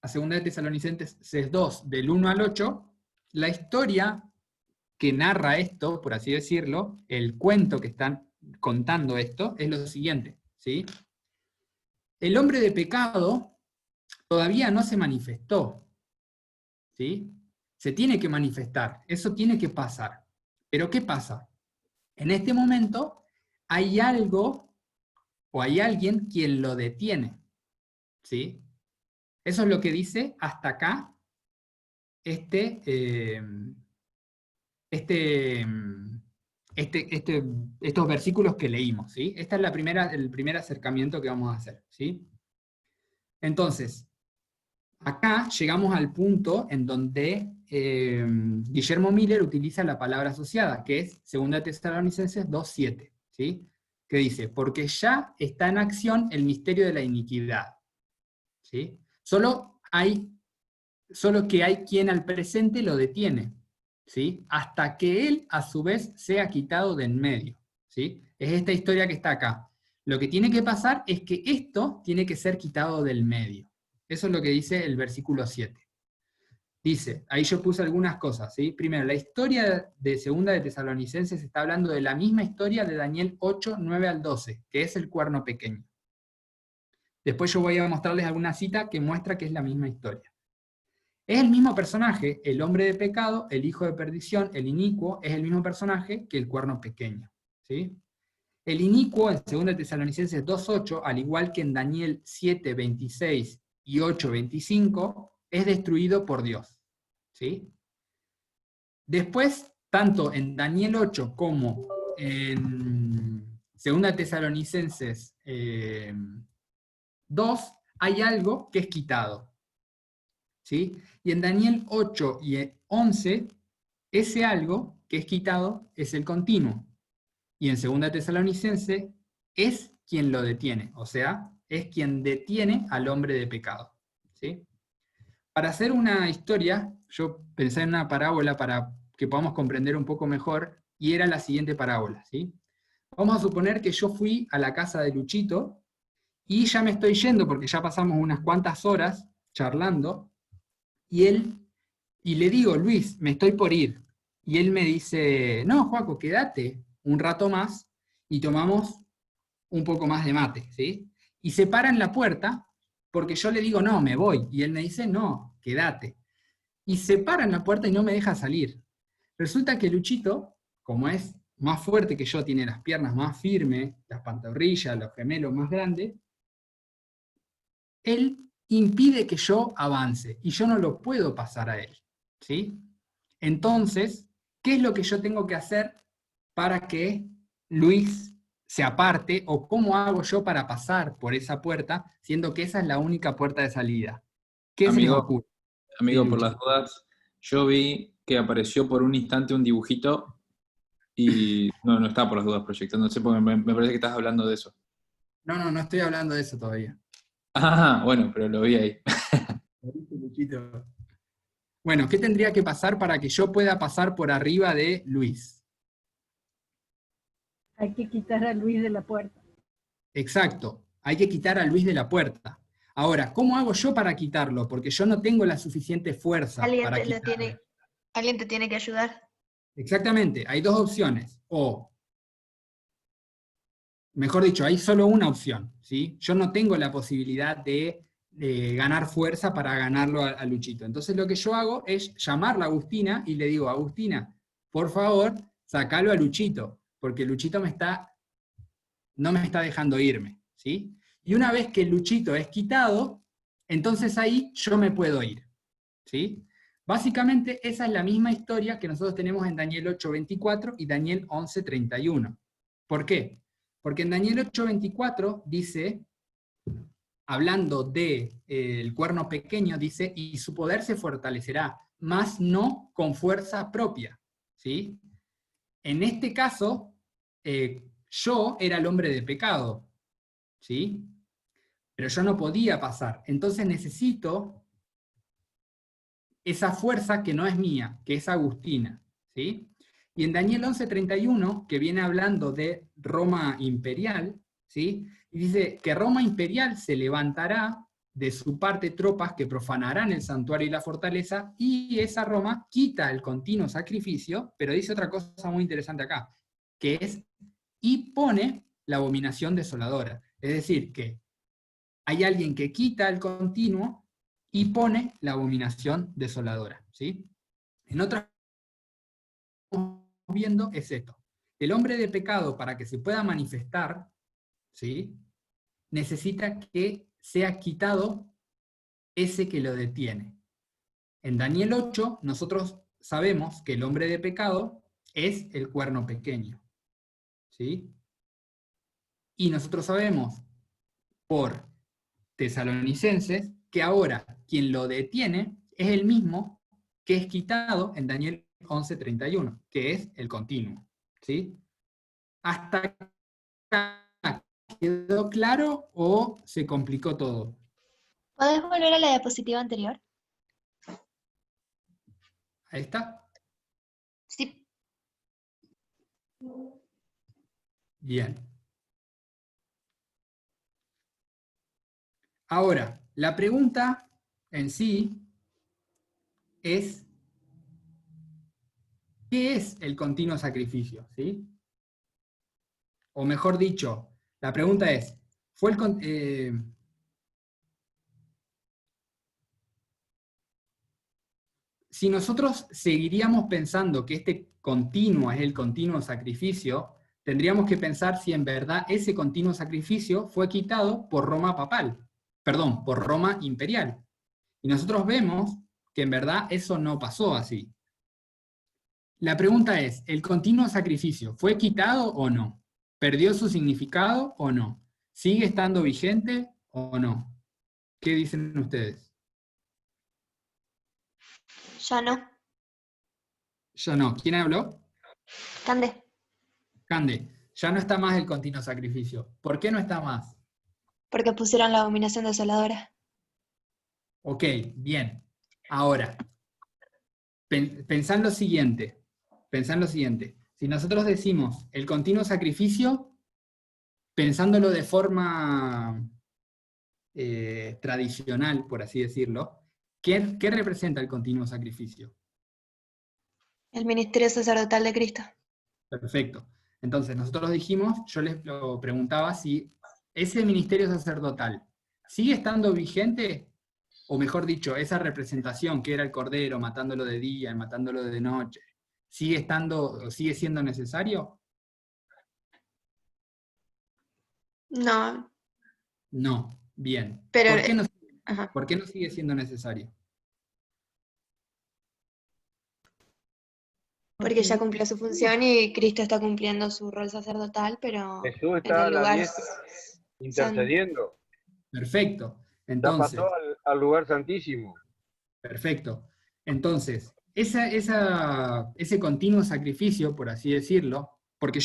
a Segunda de Tesalonicenses 2, del 1 al 8, la historia que narra esto, por así decirlo, el cuento que están contando esto, es lo siguiente, ¿sí? El hombre de pecado todavía no se manifestó, ¿sí? Se tiene que manifestar, eso tiene que pasar. Pero ¿qué pasa? En este momento hay algo o hay alguien quien lo detiene, ¿sí? Eso es lo que dice hasta acá estos versículos que leímos, ¿sí? Este es el primer acercamiento que vamos a hacer, ¿sí? Entonces, acá llegamos al punto en donde Guillermo Miller utiliza la palabra asociada, que es 2 Tesalonicenses 2:7, ¿sí? Que dice, porque ya está en acción el misterio de la iniquidad, ¿sí? Solo que hay quien al presente lo detiene, ¿sí? Hasta que él, a su vez, sea quitado de en medio, ¿sí? Es esta historia que está acá. Lo que tiene que pasar es que esto tiene que ser quitado del medio, Eso es lo que dice el versículo 7. Dice, ahí yo puse algunas cosas, ¿sí? Primero, la historia de Segunda de Tesalonicenses está hablando de la misma historia de Daniel 8, 9 al 12, que es el cuerno pequeño. Después yo voy a mostrarles alguna cita que muestra que es la misma historia. Es el mismo personaje, el hombre de pecado, el hijo de perdición, el inicuo, es el mismo personaje que el cuerno pequeño, ¿sí? El inicuo en 2 Tesalonicenses 2.8, al igual que en Daniel 7.26 y 8.25, es destruido por Dios, ¿sí? Después, tanto en Daniel 8 como en 2 Tesalonicenses 2, hay algo que es quitado, ¿sí? Y en Daniel 8 y 11, ese algo que es quitado es el continuo. Y en 2 Tesalonicenses es quien lo detiene, o sea, es quien detiene al hombre de pecado, ¿sí? Para hacer una historia, yo pensé en una parábola para que podamos comprender un poco mejor, y era la siguiente parábola, ¿sí? Vamos a suponer que yo fui a la casa de Luchito, y ya me estoy yendo porque ya pasamos unas cuantas horas charlando, y le digo, Luis, me estoy por ir. Y él me dice, no, Joaco, quédate un rato más y tomamos un poco más de mate, ¿sí? Y se para en la puerta porque yo le digo, no, me voy. Y él me dice, no, quédate. Y se para en la puerta y no me deja salir. Resulta que Luchito, como es más fuerte que yo, tiene las piernas más firmes, las pantorrillas, los gemelos más grandes, él impide que yo avance y yo no lo puedo pasar a él, ¿sí? Entonces, ¿qué es lo que yo tengo que hacer para que Luis se aparte, o cómo hago yo para pasar por esa puerta, siendo que esa es la única puerta de salida? ¿Qué se les ocurre? Amigo, Sí, por Luchi. las dudas, yo vi que apareció por un instante un dibujito y no está por las dudas proyectándose porque me parece que estás hablando de eso. No estoy hablando de eso todavía. Ah, bueno, pero lo vi ahí. ¿Lo viste, Luchito? Bueno, ¿qué tendría que pasar para que yo pueda pasar por arriba de Luis? Hay que quitar a Luis de la puerta. Exacto, hay que quitar a Luis de la puerta. Ahora, ¿cómo hago yo para quitarlo? Porque yo no tengo la suficiente fuerza para quitarlo. Alguien te tiene que ayudar. Exactamente, hay dos opciones. O, mejor dicho, hay solo una opción, ¿sí? Yo no tengo la posibilidad de ganar fuerza para ganarlo a Luchito. Entonces lo que yo hago es llamarla a Agustina y le digo, Agustina, por favor, sacalo a Luchito, porque Luchito no me está dejando irme, ¿sí? Y una vez que Luchito es quitado, entonces ahí yo me puedo ir, ¿sí? Básicamente esa es la misma historia que nosotros tenemos en Daniel 8:24 y Daniel 11:31. ¿Por qué? Porque en Daniel 8:24 dice, hablando del cuerno pequeño, dice, y su poder se fortalecerá, mas no con fuerza propia, ¿sí? En este caso, yo era el hombre de pecado, ¿sí? Pero yo no podía pasar. Entonces necesito esa fuerza que no es mía, que es Agustina, ¿sí? Y en Daniel 11:31, que viene hablando de Roma imperial, ¿sí? Y dice que Roma imperial se levantará de su parte tropas que profanarán el santuario y la fortaleza, y esa Roma quita el continuo sacrificio, pero dice otra cosa muy interesante acá, que es, y pone la abominación desoladora. Es decir, que hay alguien que quita el continuo y pone la abominación desoladora, ¿sí? En otras viendo es esto. El hombre de pecado, para que se pueda manifestar, ¿sí?, necesita que sea quitado ese que lo detiene. En Daniel 8, nosotros sabemos que el hombre de pecado es el cuerno pequeño, ¿sí? Y nosotros sabemos por Tesalonicenses que ahora quien lo detiene es el mismo que es quitado en Daniel 11:31, que es el continuo, ¿sí? ¿Hasta acá quedó claro o se complicó todo? ¿Podés volver a la diapositiva anterior? Ahí está. Sí. Bien. Ahora, La pregunta en sí es, ¿qué es el continuo sacrificio? ¿Sí? O mejor dicho, la pregunta es, si nosotros seguiríamos pensando que este continuo es el continuo sacrificio, tendríamos que pensar si en verdad ese continuo sacrificio fue quitado por Roma papal, perdón, por Roma imperial. Y nosotros vemos que en verdad eso no pasó así. La pregunta es, ¿el continuo sacrificio fue quitado o no? ¿Perdió su significado o no? ¿Sigue estando vigente o no? ¿Qué dicen ustedes? Ya no. Ya no. ¿Quién habló? Cande. Cande. Ya no está más el continuo sacrificio. ¿Por qué no está más? Porque pusieron la abominación desoladora. Ok, bien. Ahora, pensá en lo siguiente. Pensá en lo siguiente. Si nosotros decimos el continuo sacrificio, pensándolo de forma tradicional, por así decirlo, ¿qué representa el continuo sacrificio? El ministerio sacerdotal de Cristo. Perfecto. Entonces, nosotros dijimos, yo les lo preguntaba si ese ministerio sacerdotal sigue estando vigente, o mejor dicho, esa representación que era el cordero matándolo de día y matándolo de noche, ¿sigue siendo necesario? No, No. Bien. pero... Ajá. ¿Por qué no sigue siendo necesario? Porque ya cumplió su función y Cristo está cumpliendo su rol sacerdotal, pero Jesús en está a el la lugar diestra, intercediendo. Perfecto. Ya Entonces, pasó al lugar santísimo. perfecto. Entonces, ese continuo sacrificio, por así decirlo, porque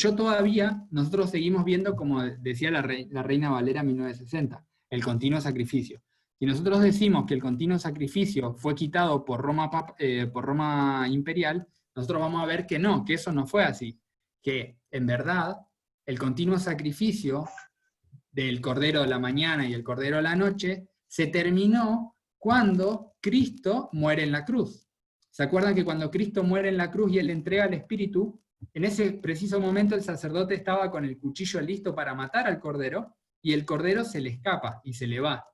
nosotros seguimos viendo, como decía la Reina Valera 1960, el continuo sacrificio. Si nosotros decimos que el continuo sacrificio fue quitado por Roma imperial, nosotros vamos a ver que no, que eso no fue así. Que en verdad, el continuo sacrificio del Cordero de la mañana y el Cordero de la noche se terminó cuando Cristo muere en la cruz. ¿Se acuerdan que cuando Cristo muere en la cruz y Él le entrega el Espíritu, en ese preciso momento el sacerdote estaba con el cuchillo listo para matar al Cordero, y el Cordero se le escapa y se le va?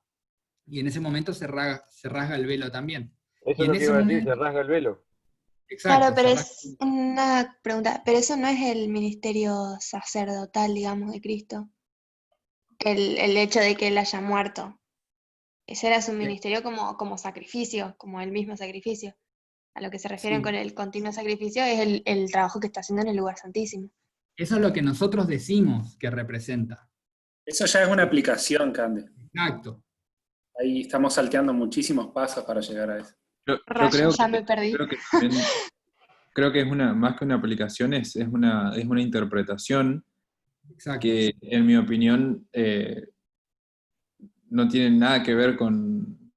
Y en ese momento se rasga el velo también. Eso Y es en lo que ese iba a decir, momento, se rasga el velo. exacto, Claro, pero es una pregunta, pero eso no es el ministerio sacerdotal, digamos, de Cristo. El hecho de que Él haya muerto. Ese era su ministerio como sacrificio, como el mismo sacrificio. A lo que se refieren Sí. con el continuo sacrificio es el trabajo que está haciendo en el lugar santísimo. Eso es lo que nosotros decimos que representa. Eso ya es una aplicación, Cande. Exacto. Ahí estamos salteando muchísimos pasos para llegar a eso. Yo Raya, ya me perdí. creo que es más que una aplicación, es una interpretación. Exacto. Que en mi opinión no tiene nada que ver con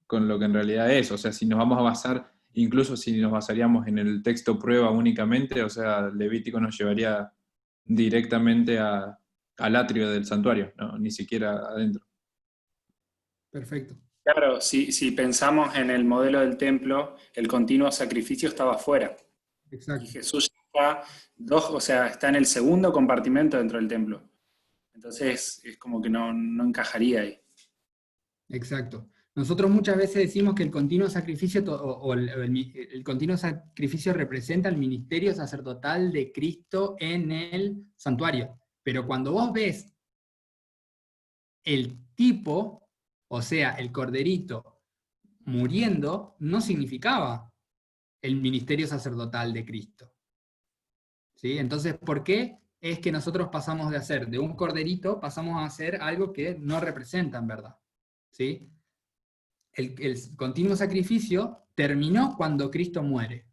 lo que en realidad es. O sea, si nos vamos a basar, incluso si nos basaríamos en el texto prueba únicamente, o sea, Levítico nos llevaría directamente al atrio del santuario, ¿no? Ni siquiera adentro. Perfecto. Claro, si pensamos en el modelo del templo, el continuo sacrificio estaba afuera. Exacto. Y Jesús está en el segundo compartimento dentro del templo. Entonces es como que no encajaría ahí. Exacto. Nosotros muchas veces decimos que el continuo sacrificio el continuo sacrificio representa el ministerio sacerdotal de Cristo en el santuario. Pero cuando vos ves el tipo, o sea, el corderito muriendo, no significaba el ministerio sacerdotal de Cristo. ¿Sí? Entonces, ¿por qué es que nosotros pasamos de hacer de un corderito, pasamos a hacer algo que no representa en verdad? ¿Sí? El continuo sacrificio terminó cuando Cristo muere.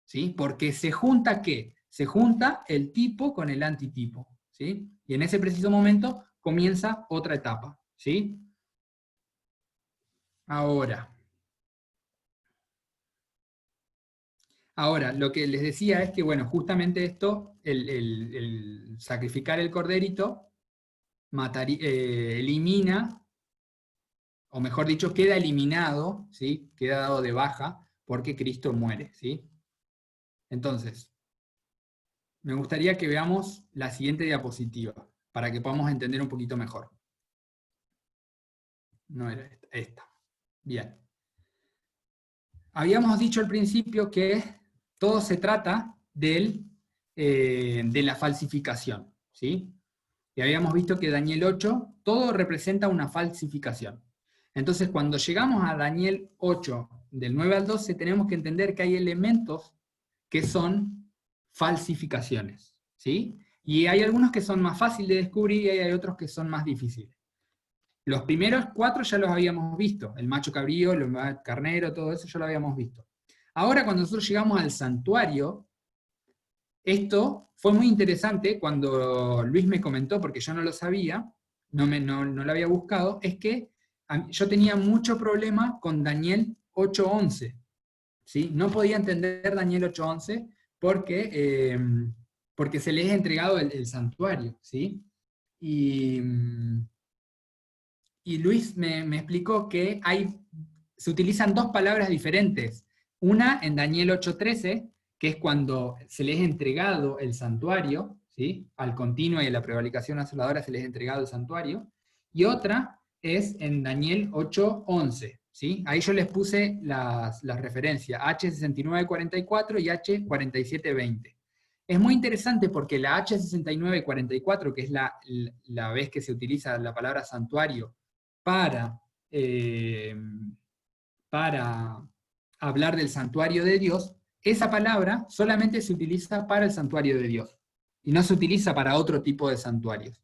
¿Sí? Porque se junta ¿qué? Se junta el tipo con el antitipo. ¿Sí? Y en ese preciso momento comienza otra etapa. ¿Sí? Ahora, lo que les decía es que, bueno, justamente esto, el sacrificar el corderito, elimina o mejor dicho, queda eliminado, ¿sí? Queda dado de baja porque Cristo muere, ¿sí? Entonces, me gustaría que veamos la siguiente diapositiva, para que podamos entender un poquito mejor. No era esta. Bien. Habíamos dicho al principio que todo se trata de la falsificación, ¿sí? Y habíamos visto que Daniel 8, todo representa una falsificación. Entonces, cuando llegamos a Daniel 8, del 9 al 12, tenemos que entender que hay elementos que son falsificaciones, ¿sí? Y hay algunos que son más fáciles de descubrir y hay otros que son más difíciles. Los primeros 4 ya los habíamos visto, el macho cabrío, el carnero, todo eso ya lo habíamos visto. Ahora cuando nosotros llegamos al santuario, esto fue muy interesante cuando Luis me comentó, porque yo no lo sabía, no lo había buscado, es que yo tenía mucho problema con Daniel 8:11, ¿sí? No podía entender Daniel 8:11 porque, porque se les ha entregado el santuario, ¿sí? Y Luis me explicó que se utilizan 2 palabras diferentes. Una en Daniel 8:13, que es cuando se les ha entregado el santuario, ¿sí? Al continuo y a la prevaricación asoladora se les ha entregado el santuario. Y otra es en Daniel 8:11, ¿sí? Ahí yo les puse las referencias, H6944 y H4720. Es muy interesante porque la H6944, que es la vez que se utiliza la palabra santuario para hablar del santuario de Dios, esa palabra solamente se utiliza para el santuario de Dios, y no se utiliza para otro tipo de santuarios.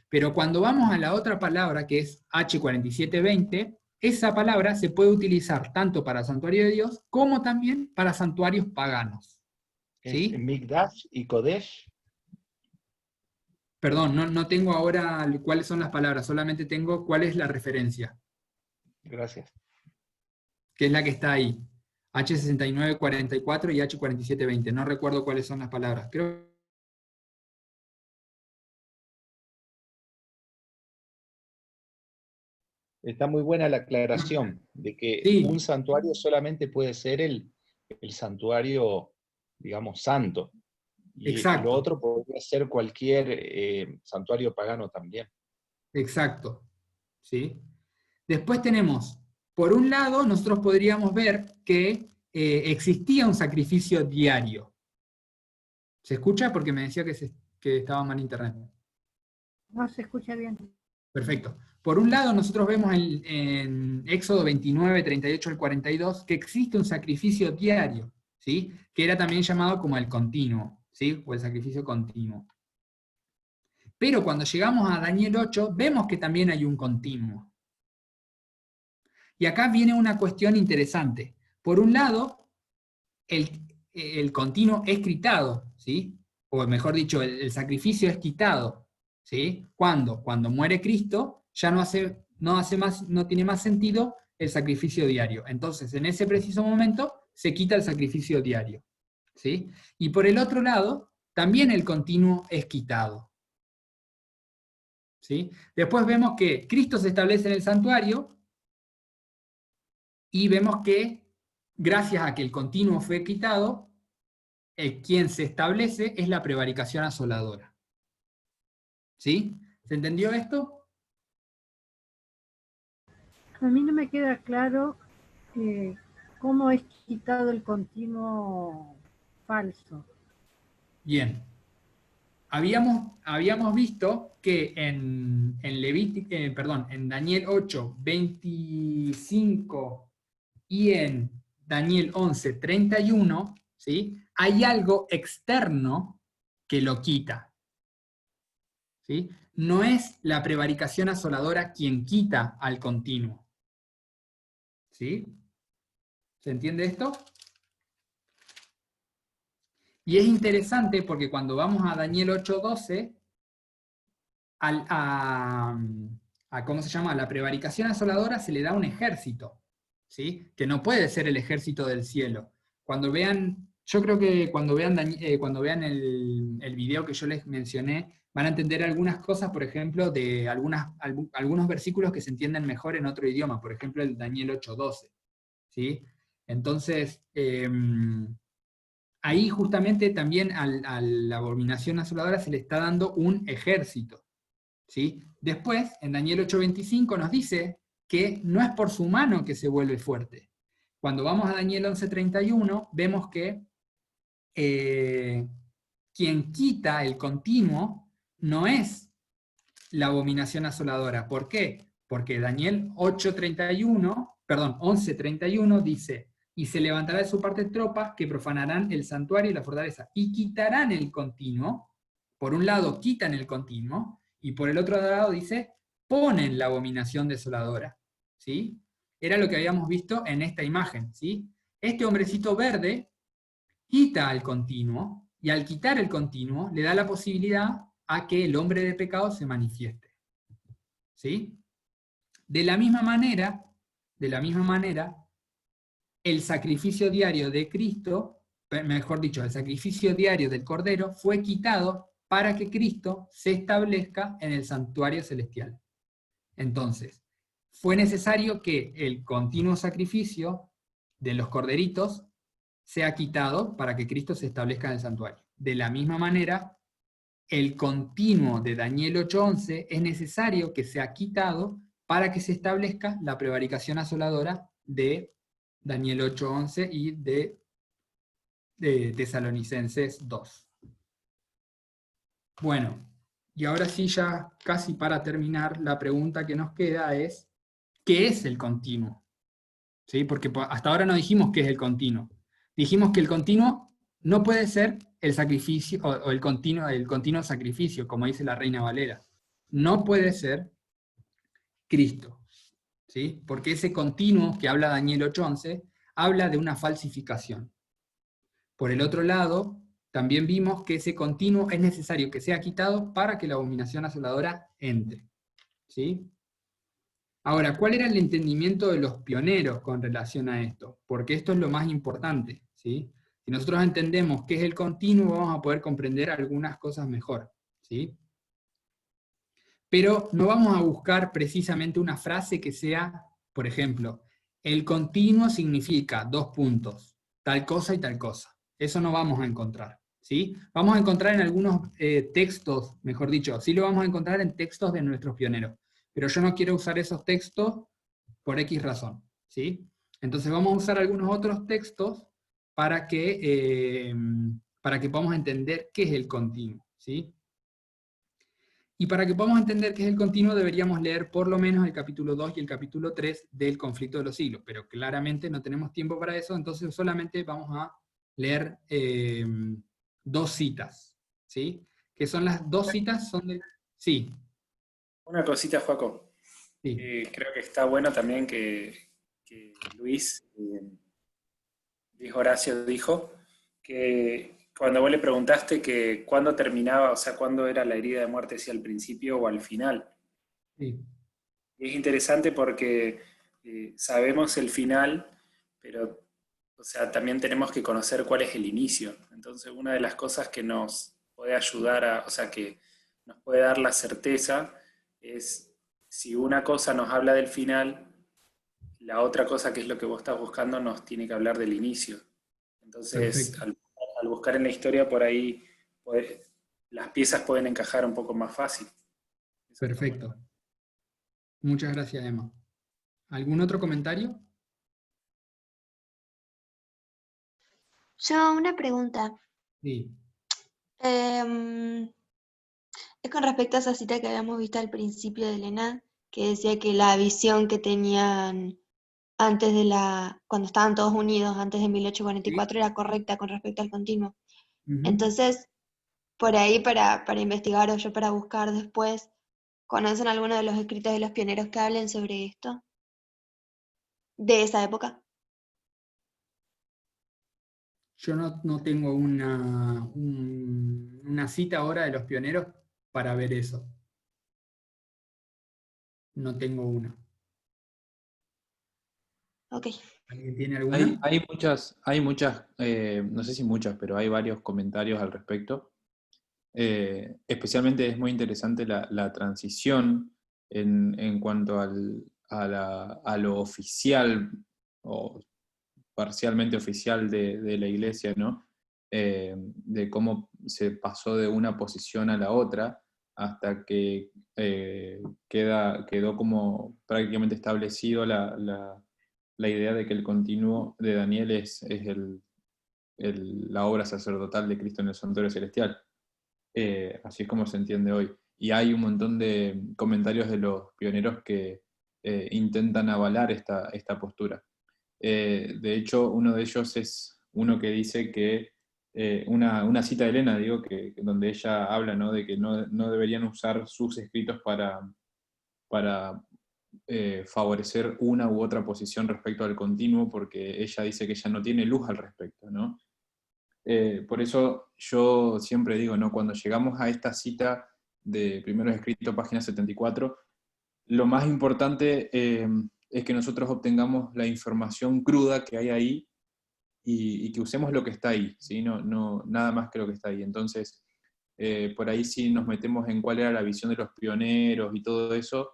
Pero cuando vamos a la otra palabra, que es H4720, esa palabra se puede utilizar tanto para el santuario de Dios, como también para santuarios paganos. ¿Sí? Mikdash y Kodesh. Perdón, no tengo ahora cuáles son las palabras, solamente tengo cuál es la referencia. Gracias. Que es la que está ahí. H6944 y H4720. No recuerdo cuáles son las palabras. Creo. Está muy buena la aclaración de que Sí. Un santuario solamente puede ser el santuario, digamos, santo. Y Exacto. lo otro podría ser cualquier santuario pagano también. Exacto. ¿Sí? Después tenemos, por un lado, nosotros podríamos ver que existía un sacrificio diario. ¿Se escucha? Porque me decía que estaba mal internet. No se escucha bien. Perfecto. Por un lado, nosotros vemos en Éxodo 29, 38 al 42, que existe un sacrificio diario, ¿sí? Que era también llamado como el continuo, ¿sí? O el sacrificio continuo. Pero cuando llegamos a Daniel 8, vemos que también hay un continuo. Y acá viene una cuestión interesante. Por un lado, el continuo es quitado, ¿sí? O mejor dicho, el sacrificio es quitado, ¿sí? ¿Cuándo? Cuando muere Cristo, ya no tiene más sentido el sacrificio diario. Entonces, en ese preciso momento, se quita el sacrificio diario, ¿sí? Y por el otro lado, también el continuo es quitado, ¿sí? Después vemos que Cristo se establece en el santuario, y vemos que, gracias a que el continuo fue quitado, quien se establece es la prevaricación asoladora. ¿Sí? ¿Se entendió esto? A mí no me queda claro cómo es quitado el continuo falso. Bien. Habíamos visto que en Daniel 8, 25 y en Daniel 11, 31, ¿sí? Hay algo externo que lo quita, ¿sí? No es la prevaricación asoladora quien quita al continuo, ¿sí? ¿Se entiende esto? Y es interesante porque cuando vamos a Daniel 8:12, ¿cómo se llama? A la prevaricación asoladora se le da un ejército, ¿sí? Que no puede ser el ejército del cielo. Cuando vean, Yo creo que cuando vean, el video que yo les mencioné, van a entender algunas cosas, por ejemplo, de algunos versículos que se entienden mejor en otro idioma, por ejemplo el Daniel 8:12, ¿sí? Entonces, ahí justamente también a la abominación asoladora se le está dando un ejército, ¿sí? Después, en Daniel 8:25 nos dice que no es por su mano que se vuelve fuerte. Cuando vamos a Daniel 11:31, vemos que quien quita el continuo no es la abominación asoladora. ¿Por qué? Porque Daniel 11:31 dice, y se levantará de su parte tropas que profanarán el santuario y la fortaleza, y quitarán el continuo. Por un lado quitan el continuo, y por el otro lado dice, ponen la abominación desoladora. ¿Sí? Era lo que habíamos visto en esta imagen. ¿Sí? Este hombrecito verde quita el continuo, y al quitar el continuo le da la posibilidad a que el hombre de pecado se manifieste. ¿Sí? De la misma manera, el sacrificio diario de Cristo, mejor dicho, el sacrificio diario del Cordero fue quitado para que Cristo se establezca en el santuario celestial. Entonces, fue necesario que el continuo sacrificio de los corderitos sea quitado para que Cristo se establezca en el santuario. De la misma manera, el continuo de Daniel 8:11 es necesario que sea quitado para que se establezca la prevaricación asoladora de Daniel 8:11 y de Tesalonicenses 2. Bueno, y ahora sí, ya casi para terminar, la pregunta que nos queda es, ¿qué es el continuo? ¿Sí? Porque hasta ahora no dijimos qué es el continuo. Dijimos que el continuo no puede ser el sacrificio, o el continuo sacrificio, como dice la Reina Valera. No puede ser Cristo. ¿Sí? Porque ese continuo que habla Daniel 8:11 habla de una falsificación. Por el otro lado, también vimos que ese continuo es necesario que sea quitado para que la abominación asoladora entre. ¿Sí? Ahora, ¿cuál era el entendimiento de los pioneros con relación a esto? Porque esto es lo más importante. ¿Sí? Si nosotros entendemos qué es el continuo, vamos a poder comprender algunas cosas mejor. ¿Sí? Pero no vamos a buscar precisamente una frase que sea, por ejemplo, el continuo significa : tal cosa y tal cosa. Eso no vamos a encontrar. ¿Sí? Vamos a encontrar en algunos textos, mejor dicho, sí lo vamos a encontrar en textos de nuestros pioneros. Pero yo no quiero usar esos textos por X razón. ¿Sí? Entonces vamos a usar algunos otros textos para que podamos entender qué es el continuo. ¿Sí? Y para que podamos entender qué es el continuo, deberíamos leer por lo menos el capítulo 2 y el capítulo 3 del Conflicto de los Siglos, pero claramente no tenemos tiempo para eso, entonces solamente vamos a leer dos citas, ¿sí? Que son las dos citas, son de... Sí. Una cosita, Joaco. Sí. Creo que está bueno también que Luis Horacio dijo que cuando vos le preguntaste que cuándo terminaba, o sea, cuándo era la herida de muerte, si al principio o al final. Sí. Y es interesante porque sabemos el final, pero o sea, también tenemos que conocer cuál es el inicio. Entonces, una de las cosas que nos puede ayudar o sea, que nos puede dar la certeza es si una cosa nos habla del final, la otra cosa, que es lo que vos estás buscando, nos tiene que hablar del inicio. Entonces, al buscar en la historia, por ahí las piezas pueden encajar un poco más fácil. Perfecto. Muchas gracias, Emma. ¿Algún otro comentario? Yo, una pregunta. Sí. Es con respecto a esa cita que habíamos visto al principio de Elena, que decía que la visión que tenían antes de cuando estaban todos unidos, antes de 1844, era correcta con respecto al continuo. Entonces, por ahí para investigar o yo para buscar después, ¿conocen alguno de los escritos de los pioneros que hablen sobre esto? De esa época. Yo no tengo una cita ahora de los pioneros para ver eso. No tengo una. Ok. ¿Alguien tiene alguna? Hay muchas, no sé si muchas, pero hay varios comentarios al respecto. Especialmente es muy interesante la transición en cuanto a lo oficial o parcialmente oficial de la iglesia, ¿no? De cómo se pasó de una posición a la otra hasta que quedó como prácticamente establecido la idea de que el continuo de Daniel es la obra sacerdotal de Cristo en el santuario celestial. Así es como se entiende hoy. Y hay un montón de comentarios de los pioneros que intentan avalar esta postura. De hecho, uno de ellos es uno que dice que, una cita de Elena, digo, donde ella habla, ¿no?, de que no deberían usar sus escritos para favorecer una u otra posición respecto al continuo, porque ella dice que ella no tiene luz al respecto, ¿no? Por eso yo siempre digo, ¿no?, cuando llegamos a esta cita de Primeros Escritos, página 74, lo más importante es que nosotros obtengamos la información cruda que hay ahí y que usemos lo que está ahí, ¿sí? Nada más que lo que está ahí. Entonces, por ahí si nos metemos en cuál era la visión de los pioneros y todo eso,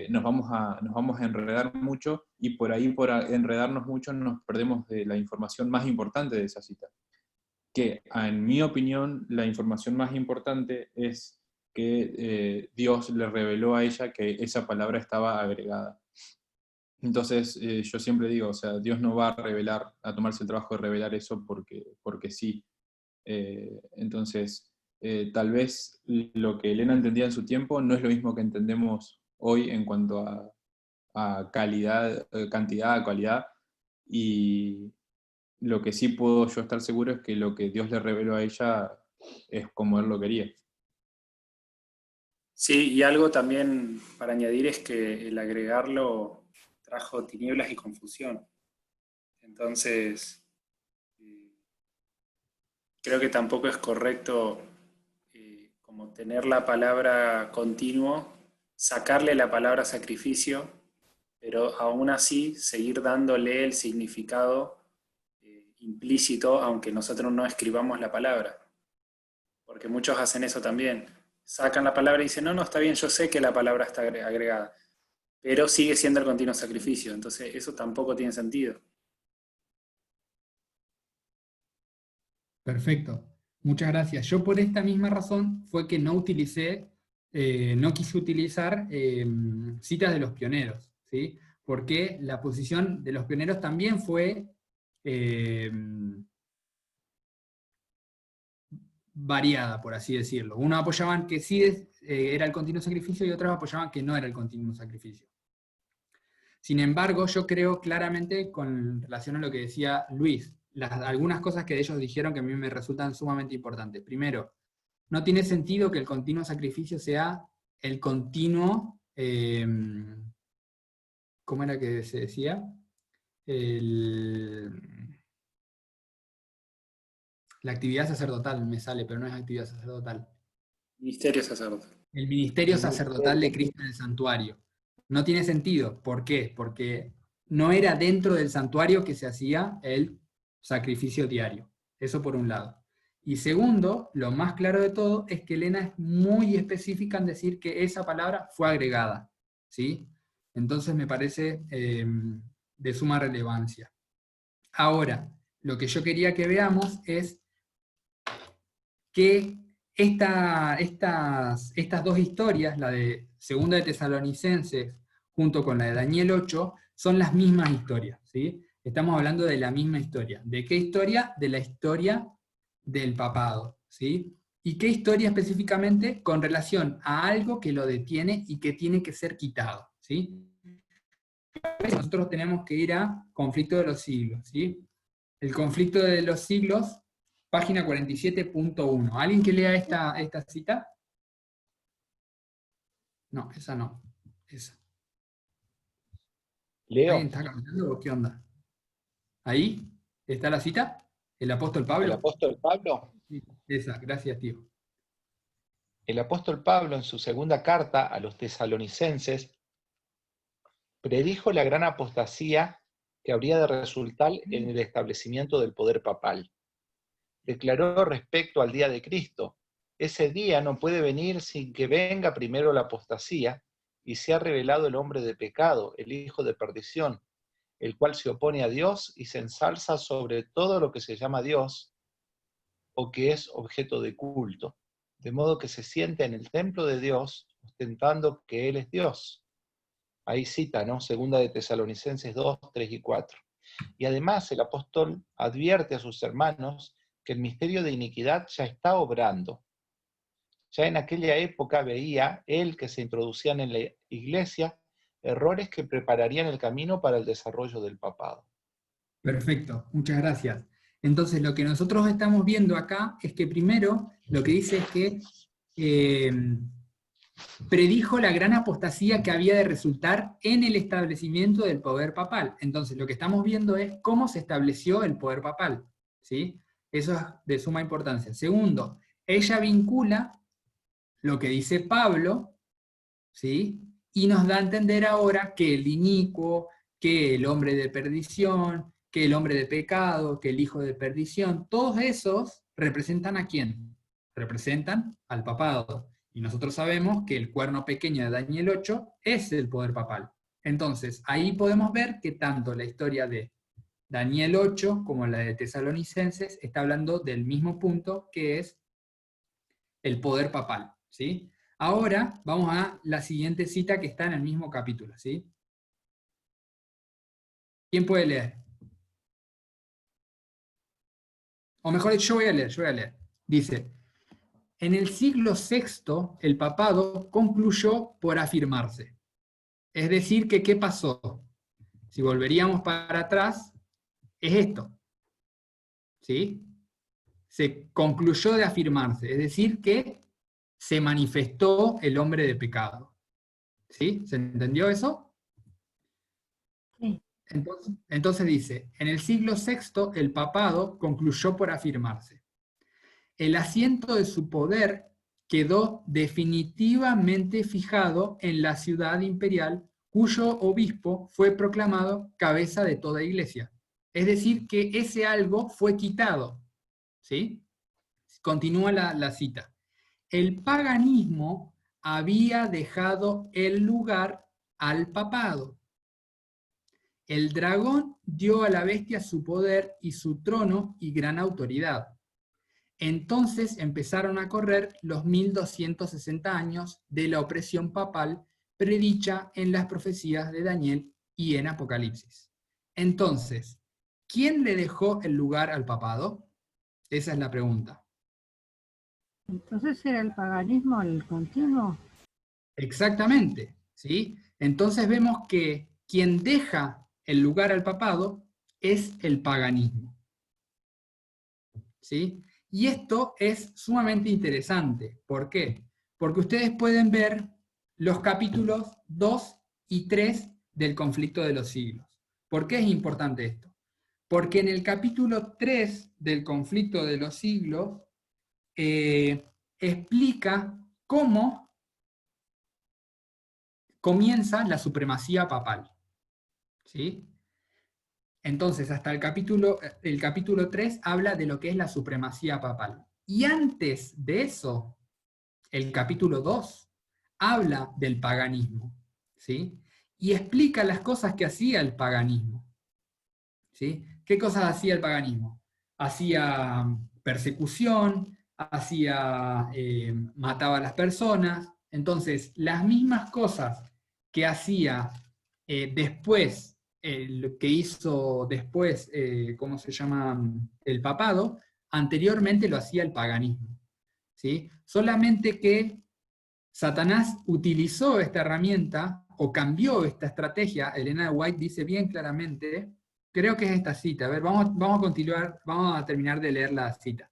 nos vamos a enredar mucho, y por ahí, por enredarnos mucho, nos perdemos de la información más importante de esa cita. Que, en mi opinión, la información más importante es que Dios le reveló a ella que esa palabra estaba agregada. Entonces, yo siempre digo, o sea, Dios no va a revelar, a tomarse el trabajo de revelar eso porque sí. Entonces, tal vez lo que Elena entendía en su tiempo no es lo mismo que entendemos hoy en cuanto a calidad, cantidad, calidad, y lo que sí puedo yo estar seguro es que lo que Dios le reveló a ella es como Él lo quería. Sí, y algo también para añadir es que el agregarlo trajo tinieblas y confusión. Entonces, creo que tampoco es correcto como tener la palabra continuo, sacarle la palabra sacrificio, pero aún así seguir dándole el significado implícito, aunque nosotros no escribamos la palabra. Porque muchos hacen eso también. Sacan la palabra y dicen, no, está bien, yo sé que la palabra está agregada, pero sigue siendo el continuo sacrificio. Entonces eso tampoco tiene sentido. Perfecto, muchas gracias. Yo por esta misma razón fue que no quise utilizar citas de los pioneros, ¿sí? Porque la posición de los pioneros también fue variada, por así decirlo. Unos apoyaban que sí era el continuo sacrificio y otros apoyaban que no era el continuo sacrificio. Sin embargo, yo creo claramente con relación a lo que decía Luis, algunas cosas que ellos dijeron que a mí me resultan sumamente importantes. Primero, no tiene sentido que el continuo sacrificio sea el continuo, ¿cómo era que se decía? La actividad sacerdotal me sale, pero no es actividad sacerdotal. Ministerio sacerdotal. El ministerio sacerdotal de Cristo en el santuario. No tiene sentido. ¿Por qué? Porque no era dentro del santuario que se hacía el sacrificio diario. Eso por un lado. Y segundo, lo más claro de todo, es que Elena es muy específica en decir que esa palabra fue agregada, ¿sí? Entonces me parece de suma relevancia. Ahora, lo que yo quería que veamos es que estas dos historias, la de Segunda de Tesalonicenses junto con la de Daniel 8, son las mismas historias, ¿sí? Estamos hablando de la misma historia. ¿De qué historia? De la historia del papado, ¿sí? ¿Y qué historia específicamente? Con relación a algo que lo detiene y que tiene que ser quitado, ¿sí? Nosotros tenemos que ir a Conflicto de los Siglos, ¿sí? El Conflicto de los Siglos, página 47.1. ¿Alguien que lea esta cita? No, esa no. Esa. Leo. ¿Alguien está caminando o qué onda? ¿Ahí? ¿Está la cita? ¿El apóstol Pablo? El apóstol Pablo. Sí, esa, gracias, tío. El apóstol Pablo, en su segunda carta a los tesalonicenses, predijo la gran apostasía que habría de resultar en el establecimiento del poder papal. Declaró respecto al día de Cristo: ese día no puede venir sin que venga primero la apostasía y sea revelado el hombre de pecado, el hijo de perdición, el cual se opone a Dios y se ensalza sobre todo lo que se llama Dios o que es objeto de culto, de modo que se sienta en el templo de Dios ostentando que Él es Dios. Ahí cita, ¿no? Segunda de Tesalonicenses 2, 3 y 4. Y además el apóstol advierte a sus hermanos que el misterio de iniquidad ya está obrando. Ya en aquella época veía él que se introducían en la iglesia errores que prepararían el camino para el desarrollo del papado. Perfecto, muchas gracias. Entonces, lo que nosotros estamos viendo acá es que primero lo que dice es que predijo la gran apostasía que había de resultar en el establecimiento del poder papal. Entonces, lo que estamos viendo es cómo se estableció el poder papal, ¿sí? Eso es de suma importancia. Segundo, ella vincula lo que dice Pablo, ¿sí? Y nos da a entender ahora que el inicuo, que el hombre de perdición, que el hombre de pecado, que el hijo de perdición, todos esos representan ¿a quién? Representan al papado. Y nosotros sabemos que el cuerno pequeño de Daniel 8 es el poder papal. Entonces, ahí podemos ver que tanto la historia de Daniel 8 como la de Tesalonicenses está hablando del mismo punto, que es el poder papal, ¿sí? Ahora vamos a la siguiente cita que está en el mismo capítulo, ¿sí? ¿Quién puede leer? O mejor, yo voy a leer. Dice: en el siglo VI, el papado concluyó por afirmarse. Es decir, que ¿qué pasó? Si volveríamos para atrás, es esto. ¿Sí? Se concluyó de afirmarse, es decir, que se manifestó el hombre de pecado. ¿Sí? ¿Se entendió eso? Sí. Entonces dice, en el siglo VI el papado concluyó por afirmarse. El asiento de su poder quedó definitivamente fijado en la ciudad imperial, cuyo obispo fue proclamado cabeza de toda iglesia. Es decir, que ese algo fue quitado. ¿Sí? Continúa la cita. El paganismo había dejado el lugar al papado. El dragón dio a la bestia su poder y su trono y gran autoridad. Entonces empezaron a correr los 1260 años de la opresión papal predicha en las profecías de Daniel y en Apocalipsis. Entonces, ¿quién le dejó el lugar al papado? Esa es la pregunta. Entonces era el paganismo el continuo. Exactamente, ¿sí? Entonces vemos que quien deja el lugar al papado es el paganismo. ¿Sí? Y esto es sumamente interesante. ¿Por qué? Porque ustedes pueden ver los capítulos 2 y 3 del conflicto de los siglos. ¿Por qué es importante esto? Porque en el capítulo 3 del conflicto de los siglos explica cómo comienza la supremacía papal. ¿Sí? Entonces, hasta el capítulo 3 habla de lo que es la supremacía papal. Y antes de eso, el capítulo 2 habla del paganismo, ¿sí? Y explica las cosas que hacía el paganismo, ¿sí? ¿Qué cosas hacía el paganismo? Hacía persecución, mataba a las personas. Entonces, las mismas cosas que hacía después, lo que hizo después, ¿cómo se llama? El papado, anteriormente lo hacía el paganismo, ¿sí? Solamente que Satanás utilizó esta herramienta, o cambió esta estrategia. Elena de White dice bien claramente, creo que es esta cita, a ver, vamos a continuar, vamos a terminar de leer la cita.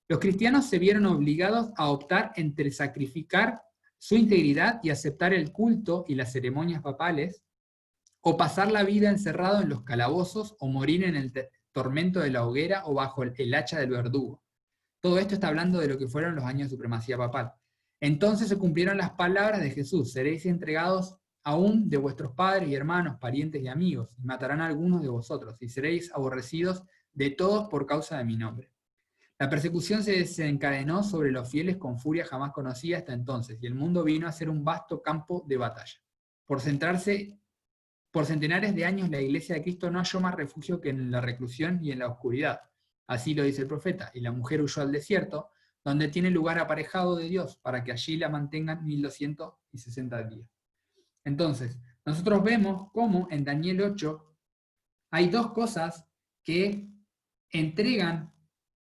Los cristianos se vieron obligados a optar entre sacrificar su integridad y aceptar el culto y las ceremonias papales, o pasar la vida encerrado en los calabozos, o morir en el tormento de la hoguera, o bajo el hacha del verdugo. Todo esto está hablando de lo que fueron los años de supremacía papal. Entonces se cumplieron las palabras de Jesús: seréis entregados aún de vuestros padres y hermanos, parientes y amigos, y matarán a algunos de vosotros, y seréis aborrecidos de todos por causa de mi nombre. La persecución se desencadenó sobre los fieles con furia jamás conocida hasta entonces, y el mundo vino a ser un vasto campo de batalla. Por centenares de años la Iglesia de Cristo no halló más refugio que en la reclusión y en la oscuridad. Así lo dice el profeta, y la mujer huyó al desierto, donde tiene lugar aparejado de Dios, para que allí la mantengan 1260 días. Entonces, nosotros vemos cómo en Daniel 8 hay dos cosas que entregan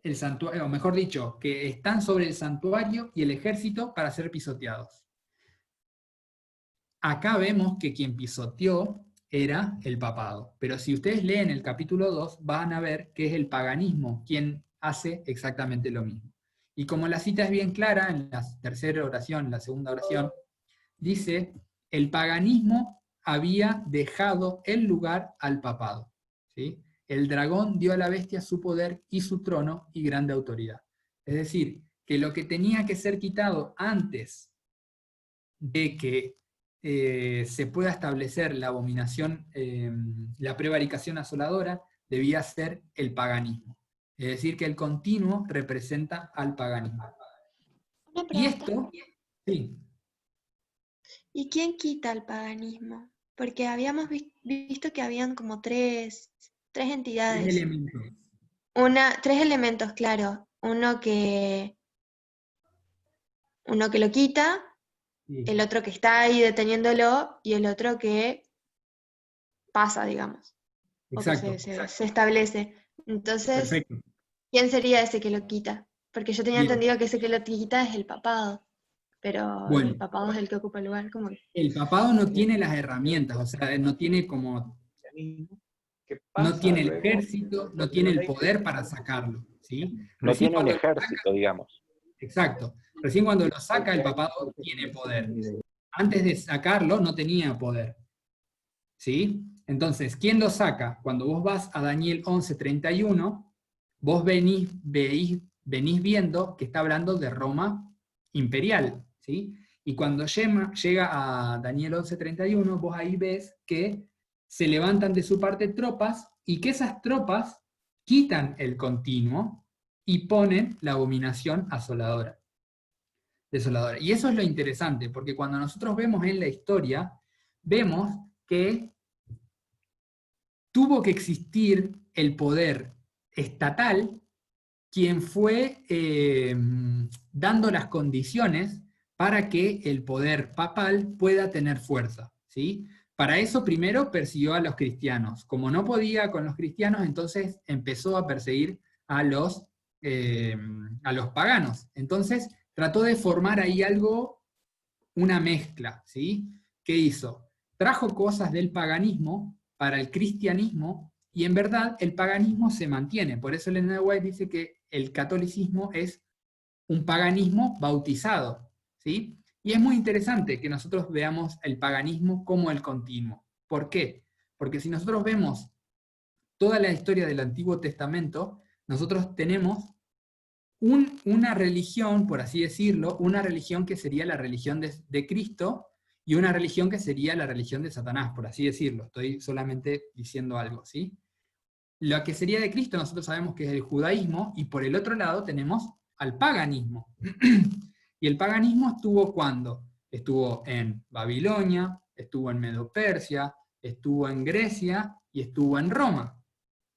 el santuario, o mejor dicho, que están sobre el santuario y el ejército para ser pisoteados. Acá vemos que quien pisoteó era el papado, pero si ustedes leen el capítulo 2 van a ver que es el paganismo quien hace exactamente lo mismo. Y como la cita es bien clara, en la tercera oración, en la segunda oración, dice, el paganismo había dejado el lugar al papado, ¿sí? El dragón dio a la bestia su poder y su trono y grande autoridad. Es decir, que lo que tenía que ser quitado antes de que se pueda establecer la abominación, la prevaricación asoladora, debía ser el paganismo. Es decir, que el continuo representa al paganismo. Una Y pregunta. esto, sí. ¿Y quién quita el paganismo? Porque habíamos visto que habían como tres entidades. Tres elementos. Tres elementos, claro. Uno que lo quita, Sí. el otro que está ahí deteniéndolo y el otro que pasa, digamos. Exacto. O que se establece. Entonces, Perfecto. ¿quién sería ese que lo quita? Porque yo tenía Bien. entendido que ese que lo quita es el papado. Pero Bueno. el papado es el que ocupa el lugar. ¿Cómo? El papado no tiene las herramientas, o sea, no tiene como... ¿Qué No pasa tiene el luego? ejército, no tiene el poder para sacarlo, ¿sí? No Recién tiene un cuando lo ejército, digamos. Exacto. Recién cuando lo saca el papado tiene poder. Antes de sacarlo no tenía poder. ¿Sí? Entonces, ¿quién lo saca? Cuando vos vas a Daniel 11:31, vos venís viendo que está hablando de Roma imperial. ¿Sí? Y cuando llega a Daniel 11:31, vos ahí ves que se levantan de su parte tropas y que esas tropas quitan el continuo y ponen la abominación asoladora. Desoladora. Y eso es lo interesante, porque cuando nosotros vemos en la historia, vemos que tuvo que existir el poder estatal quien fue dando las condiciones para que el poder papal pueda tener fuerza, ¿sí? Para eso primero persiguió a los cristianos. Como no podía con los cristianos, entonces empezó a perseguir a los paganos. Entonces trató de formar ahí algo, una mezcla, ¿sí? ¿Qué hizo? Trajo cosas del paganismo para el cristianismo, y en verdad el paganismo se mantiene. Por eso Ellen White dice que el catolicismo es un paganismo bautizado, ¿sí? Y es muy interesante que nosotros veamos el paganismo como el continuo. ¿Por qué? Porque si nosotros vemos toda la historia del Antiguo Testamento, nosotros tenemos una religión, por así decirlo, una religión que sería la religión de Cristo, y una religión que sería la religión de Satanás, por así decirlo. Estoy solamente diciendo algo, ¿sí? Lo que sería de Cristo nosotros sabemos que es el judaísmo, y por el otro lado tenemos al paganismo. Y el paganismo estuvo ¿cuándo? Estuvo en Babilonia, estuvo en Medo-Persia, estuvo en Grecia y estuvo en Roma.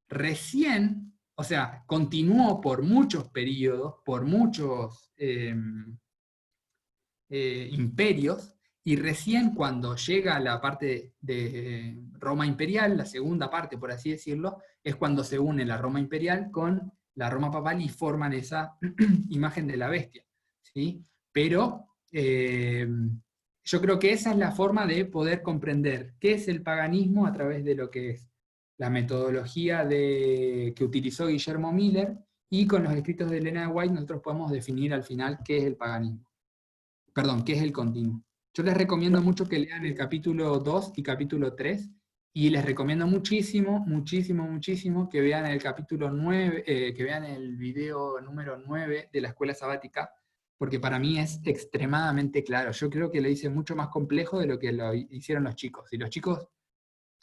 Recién, o sea, continuó por muchos periodos, por muchos imperios, y recién cuando llega la parte de Roma imperial, la segunda parte, por así decirlo, es cuando se une la Roma imperial con la Roma papal y forman esa imagen de la bestia, ¿sí? Pero yo creo que esa es la forma de poder comprender qué es el paganismo a través de lo que es la metodología que utilizó Guillermo Miller, y con los escritos de Elena White nosotros podemos definir al final qué es el paganismo. Perdón, qué es el continuo. Yo les recomiendo mucho que lean el capítulo 2 y capítulo 3, y les recomiendo muchísimo, muchísimo, muchísimo que vean el capítulo 9, que vean el video número 9 de la escuela sabática, porque para mí es extremadamente claro. Yo creo que lo hice mucho más complejo de lo que lo hicieron los chicos. Y los chicos,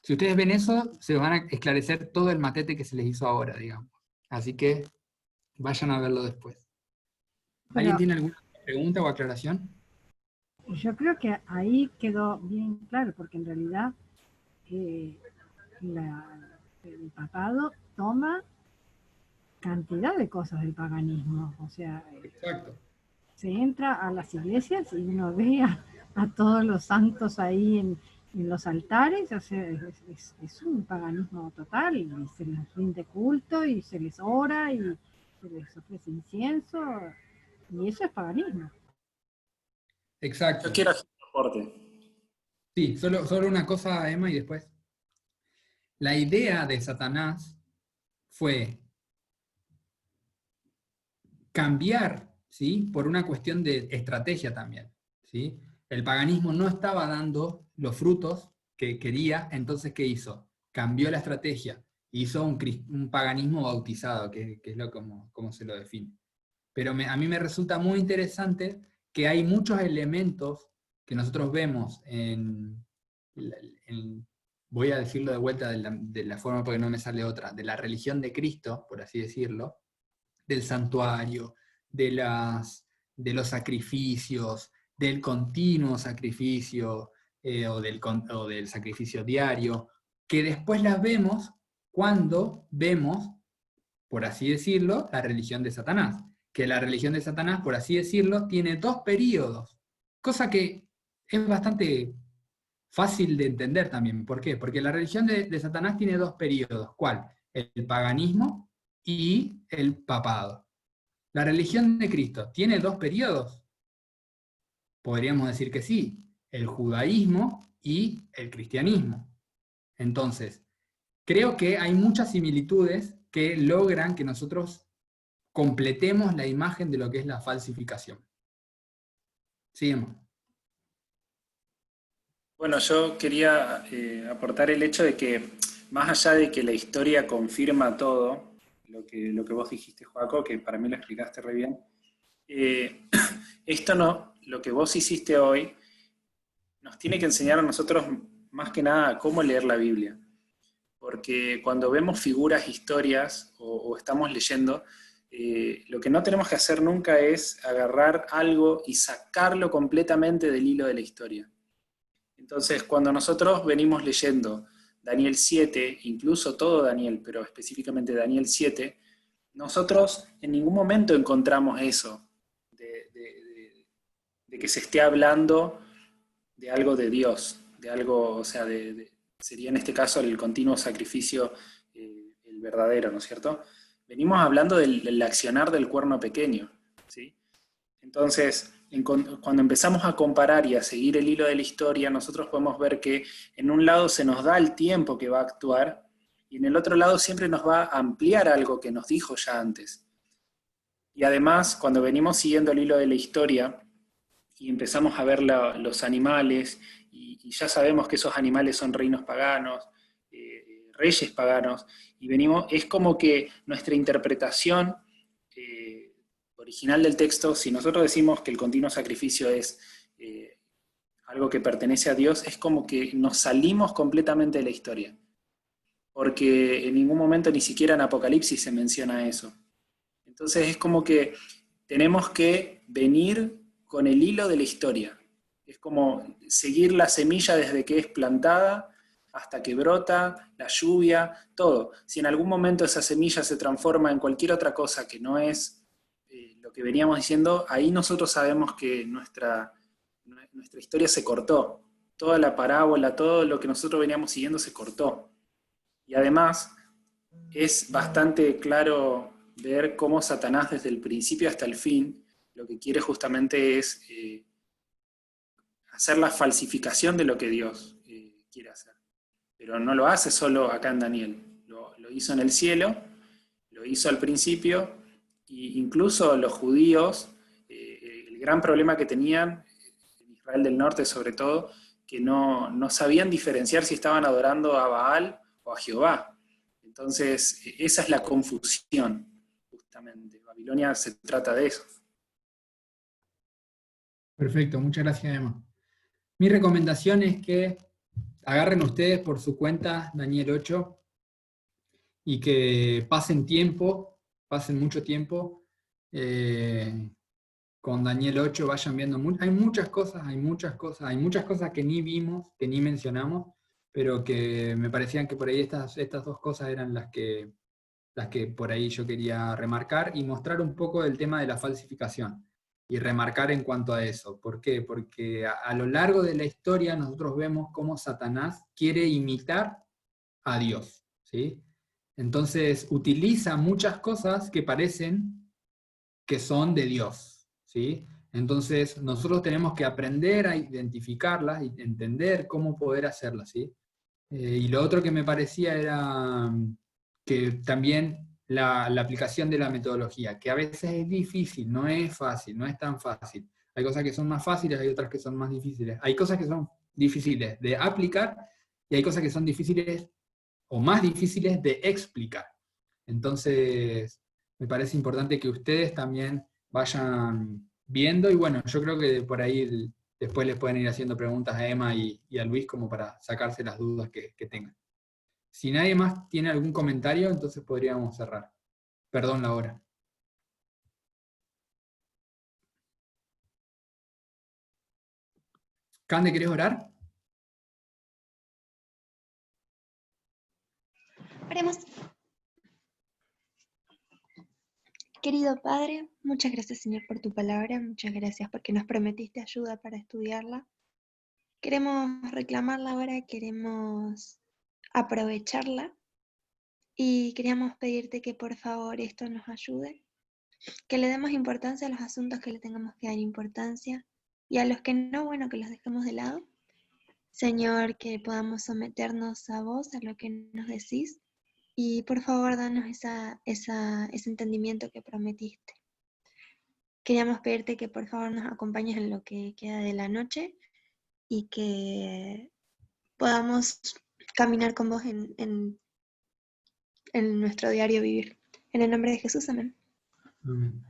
si ustedes ven eso, se van a esclarecer todo el matete que se les hizo ahora, digamos. Así que vayan a verlo después. ¿Alguien Pero tiene alguna pregunta o aclaración? yo creo que ahí quedó bien claro, porque en realidad el papado toma cantidad de cosas del paganismo. O sea, Exacto. se entra a las iglesias y uno ve a todos los santos ahí en los altares. O sea, es un paganismo total, y se les rinde culto, y se les ora, y se les ofrece incienso, y eso es paganismo. Exacto. Yo quiero hacer un aporte. Sí, solo una cosa, Emma, y después. La idea de Satanás fue cambiar, ¿sí? Por una cuestión de estrategia también, ¿sí? El paganismo no estaba dando los frutos que quería, entonces ¿qué hizo? Cambió la estrategia, hizo un paganismo bautizado, que es como se lo define. Pero a mí me resulta muy interesante que hay muchos elementos que nosotros vemos voy a decirlo de vuelta de la forma porque no me sale otra, de la religión de Cristo, por así decirlo, del santuario, de los sacrificios, del continuo sacrificio o del sacrificio diario, que después las vemos cuando vemos, por así decirlo, la religión de Satanás. Que la religión de Satanás, por así decirlo, tiene 2 períodos, cosa que es bastante fácil de entender también. ¿Por qué? Porque la religión de Satanás tiene 2 períodos. ¿Cuál? El paganismo y el papado. ¿La religión de Cristo tiene 2 períodos? Podríamos decir que sí, el judaísmo y el cristianismo. Entonces, creo que hay muchas similitudes que logran que nosotros completemos la imagen de lo que es la falsificación. Sigamos. Bueno, yo quería aportar el hecho de que, más allá de que la historia confirma todo, lo que vos dijiste, Joaco, que para mí lo explicaste re bien, esto no, lo que vos hiciste hoy, nos tiene que enseñar a nosotros más que nada cómo leer la Biblia. Porque cuando vemos figuras, historias, o estamos leyendo, lo que no tenemos que hacer nunca es agarrar algo y sacarlo completamente del hilo de la historia. Entonces, cuando nosotros venimos leyendo Daniel 7, incluso todo Daniel, pero específicamente Daniel 7, nosotros en ningún momento encontramos eso, de que se esté hablando de algo de Dios, de algo, o sea, sería en este caso el continuo sacrificio, el verdadero, ¿no es cierto? Venimos hablando del accionar del cuerno pequeño, ¿sí? Entonces, cuando empezamos a comparar y a seguir el hilo de la historia, nosotros podemos ver que en un lado se nos da el tiempo que va a actuar, y en el otro lado siempre nos va a ampliar algo que nos dijo ya antes. Y además, cuando venimos siguiendo el hilo de la historia y empezamos a ver los animales, y ya sabemos que esos animales son reinos paganos, reyes paganos, y es como que nuestra interpretación original del texto, si nosotros decimos que el continuo sacrificio es algo que pertenece a Dios, es como que nos salimos completamente de la historia. Porque en ningún momento, ni siquiera en Apocalipsis, se menciona eso. Entonces es como que tenemos que venir con el hilo de la historia. Es como seguir la semilla desde que es plantada hasta que brota, la lluvia, todo. Si en algún momento esa semilla se transforma en cualquier otra cosa que no es lo que veníamos diciendo, ahí nosotros sabemos que nuestra historia se cortó. Toda la parábola, todo lo que nosotros veníamos siguiendo se cortó. Y además es bastante claro ver cómo Satanás desde el principio hasta el fin lo que quiere justamente es hacer la falsificación de lo que Dios quiere hacer. Pero no lo hace solo acá en Daniel, lo hizo en el cielo, lo hizo al principio, e incluso los judíos, el gran problema que tenían, en Israel del Norte sobre todo, que no sabían diferenciar si estaban adorando a Baal o a Jehová. Entonces, esa es la confusión, justamente. Babilonia se trata de eso. Perfecto, muchas gracias, Emma. Mi recomendación es que agarren ustedes por su cuenta Daniel 8 y que pasen mucho tiempo con Daniel 8, vayan viendo, hay muchas cosas que ni vimos, que ni mencionamos, pero que me parecían que por ahí estas dos cosas eran las que por ahí yo quería remarcar y mostrar un poco del tema de la falsificación. Y remarcar en cuanto a eso. ¿Por qué? Porque a lo largo de la historia nosotros vemos cómo Satanás quiere imitar a Dios, ¿sí? Entonces utiliza muchas cosas que parecen que son de Dios, ¿sí? Entonces nosotros tenemos que aprender a identificarlas y entender cómo poder hacerlas, ¿sí? Y lo otro que me parecía era que también la aplicación de la metodología, que a veces es difícil, no es fácil, no es tan fácil. Hay cosas que son más fáciles, hay otras que son más difíciles. Hay cosas que son difíciles de aplicar y hay cosas que son difíciles o más difíciles de explicar. Entonces, me parece importante que ustedes también vayan viendo y bueno, yo creo que por ahí después les pueden ir haciendo preguntas a Emma y a Luis como para sacarse las dudas que tengan. Si nadie más tiene algún comentario, entonces podríamos cerrar. Perdón la hora. Cande, ¿querés orar? Oremos. Querido Padre, muchas gracias Señor por tu palabra, muchas gracias porque nos prometiste ayuda para estudiarla. Queremos reclamarla ahora, queremos aprovecharla y queríamos pedirte que por favor esto nos ayude, que le demos importancia a los asuntos que le tengamos que dar importancia y a los que no, bueno, que los dejemos de lado. Señor, que podamos someternos a vos, a lo que nos decís, y por favor danos ese entendimiento que prometiste. Queríamos pedirte que por favor nos acompañes en lo que queda de la noche y que podamos caminar con vos en nuestro diario vivir. En el nombre de Jesús, amén. Amén.